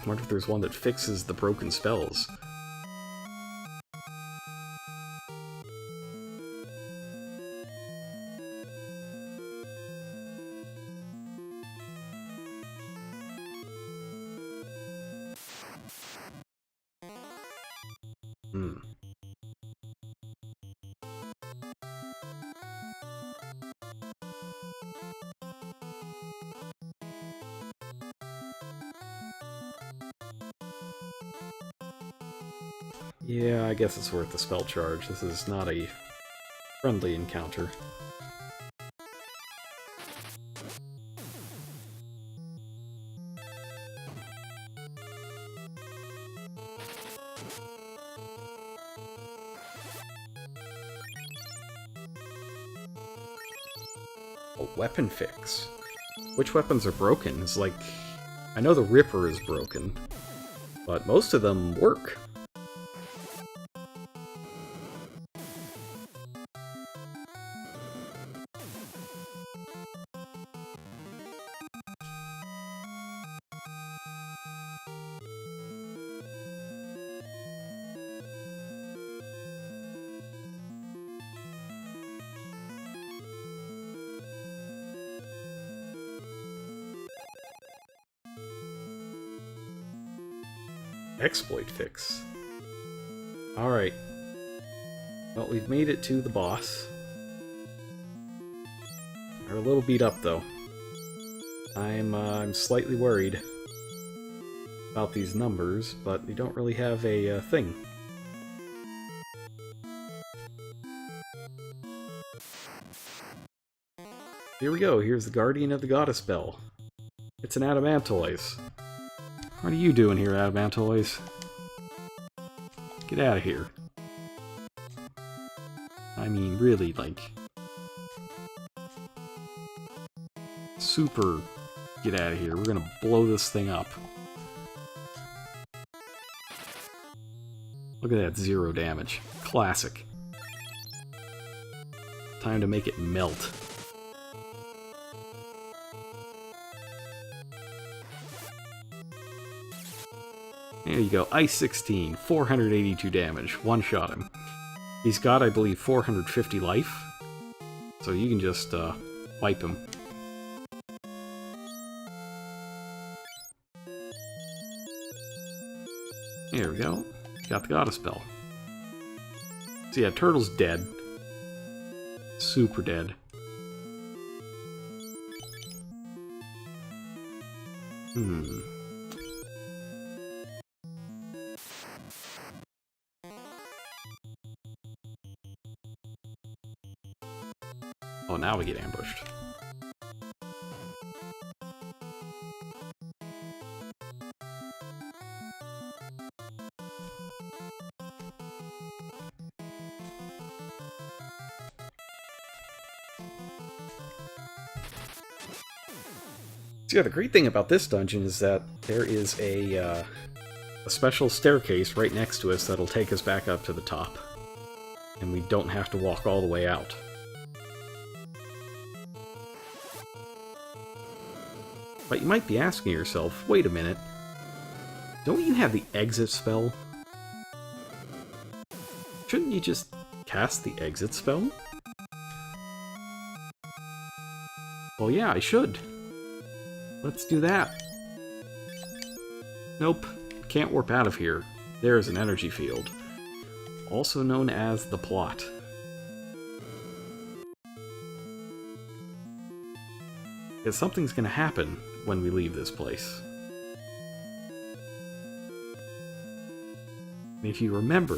I wonder if there's one that fixes the broken spells. Yeah, I guess it's worth the spell charge. This is not a friendly encounter. A weapon fix. Which weapons are broken? It's like, I know the Ripper is broken, but most of them work. Exploit fix. Alright. Well, we've made it to the boss. We're a little beat up, though. I'm slightly worried about these numbers, but they don't really have a thing. Here we go, here's the Guardian of the Goddess Bell. It's an Adamantoise. What are you doing here, Adamantoise? Get out of here. I mean, really, like... super get out of here. We're gonna blow this thing up. Look at that, 0 damage. Classic. Time to make it melt. There you go, Ice 16, 482 damage, one-shot him. He's got, I believe, 450 life, so you can just wipe him. There we go, got the Goddess Bell. So yeah, Turtle's dead. Super dead. Oh, now we get ambushed. So yeah, the great thing about this dungeon is that there is a special staircase right next to us that'll take us back up to the top. And we don't have to walk all the way out. But you might be asking yourself, wait a minute, don't you have the exit spell? Shouldn't you just cast the exit spell? Well, yeah, I should. Let's do that. Nope, can't warp out of here. There's an energy field, also known as the plot. Because something's gonna happen when we leave this place. And if you remember,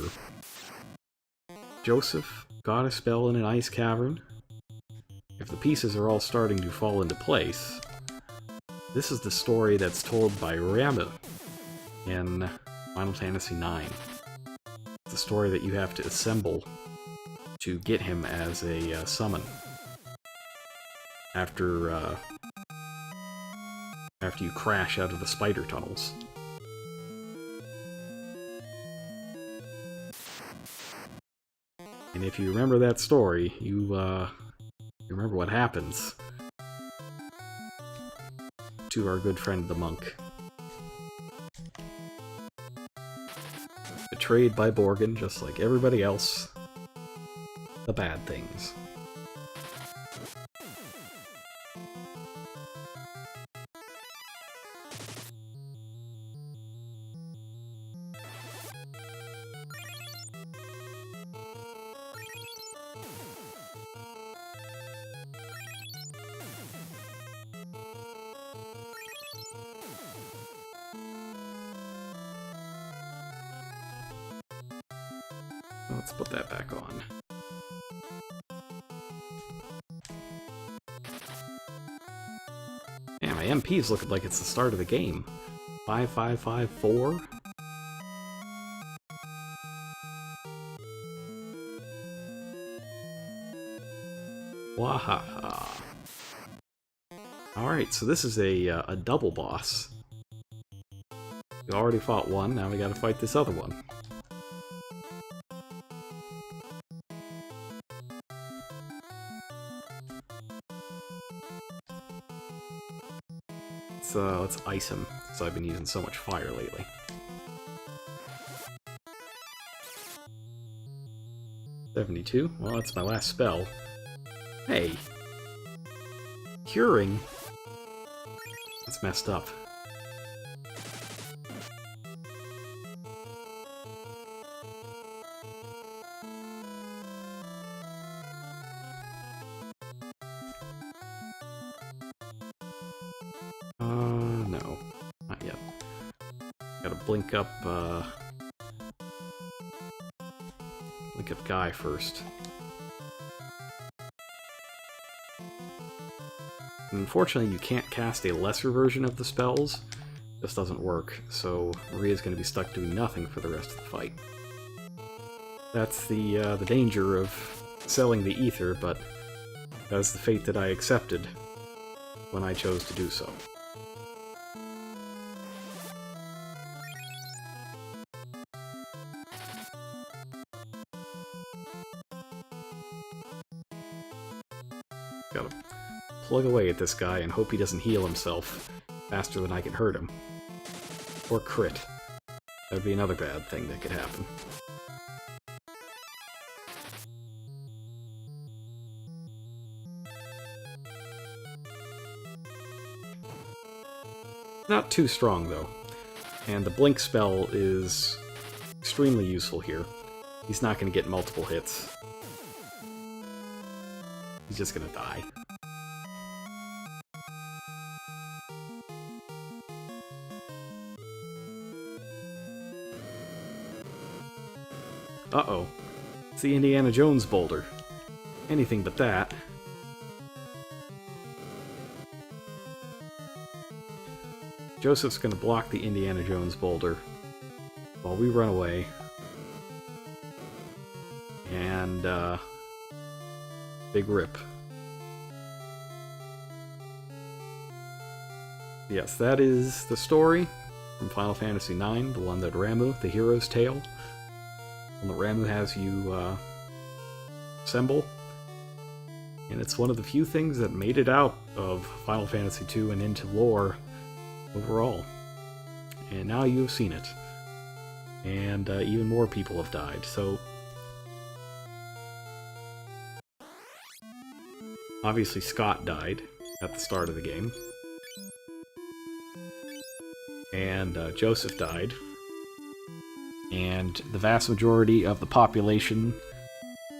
Joseph got a spell in an ice cavern. If the pieces are all starting to fall into place, this is the story that's told by Ramuh in Final Fantasy IX. It's a story that you have to assemble to get him as a summon. After you crash out of the spider tunnels. And if you remember that story, you remember what happens to our good friend the monk. Betrayed by Borgin, just like everybody else. The bad things. Let's put that back on. Yeah, my MP's looking like it's the start of the game. 5554. Wahaha. Alright, so this is a double boss. We already fought one, now we gotta fight this other one. Let's ice him, because I've been using so much fire lately. $72? Well, that's my last spell. Hey! Curing? That's messed up. No. Not yet. Gotta blink up Guy first. Unfortunately, you can't cast a lesser version of the spells. This doesn't work, so Maria's gonna be stuck doing nothing for the rest of the fight. That's the danger of selling the ether, but that is the fate that I accepted when I chose to do so. Gotta plug away at this guy and hope he doesn't heal himself faster than I can hurt him. Or crit. That would be another bad thing that could happen. Not too strong, though. And the blink spell is extremely useful here. He's not going to get multiple hits. He's just gonna die. Uh-oh. It's the Indiana Jones boulder. Anything but that. Joseph's gonna block the Indiana Jones boulder while we run away. And, big rip. Yes, that is the story from Final Fantasy IX, the one that Ramuh, the hero's tale. One that Ramuh has you assemble. And it's one of the few things that made it out of Final Fantasy II and into lore overall. And now you've seen it. And even more people have died, so obviously Scott died at the start of the game. And Joseph died. And the vast majority of the population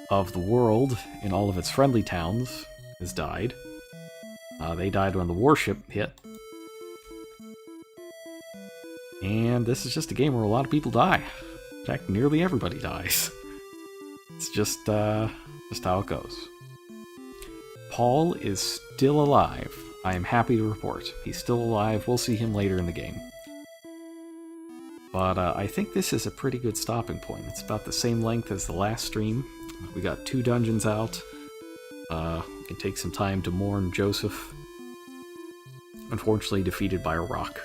of the world in all of its friendly towns has died. They died when the warship hit. And this is just a game where a lot of people die. In fact, nearly everybody dies. It's just how it goes. Paul is still alive. I am happy to report. He's still alive. We'll see him later in the game. But I think this is a pretty good stopping point. It's about the same length as the last stream. We got 2 dungeons out. We can take some time to mourn Joseph. Unfortunately defeated by a rock.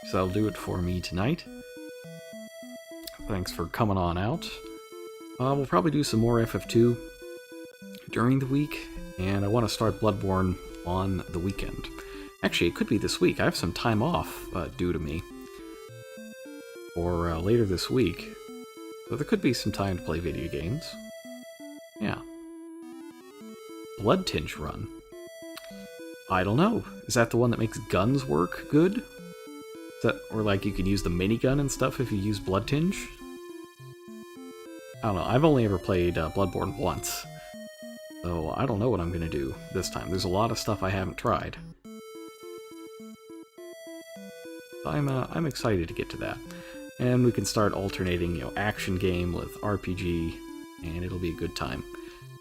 So that'll do it for me tonight. Thanks for coming on out. We'll probably do some more FF2 during the week, and I want to start Bloodborne on the weekend. Actually, it could be this week. I have some time off due to me. Or later this week. So there could be some time to play video games. Yeah. Blood Tinge run. I don't know. Is that the one that makes guns work good? Is that, or like you can use the minigun and stuff if you use Blood Tinge? I don't know. I've only ever played Bloodborne once. So I don't know what I'm going to do this time. There's a lot of stuff I haven't tried. I'm excited to get to that. And we can start alternating, action game with RPG, and it'll be a good time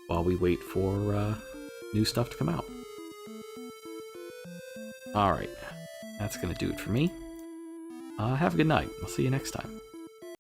while we wait for new stuff to come out. Alright, that's going to do it for me. Have a good night. I'll see you next time.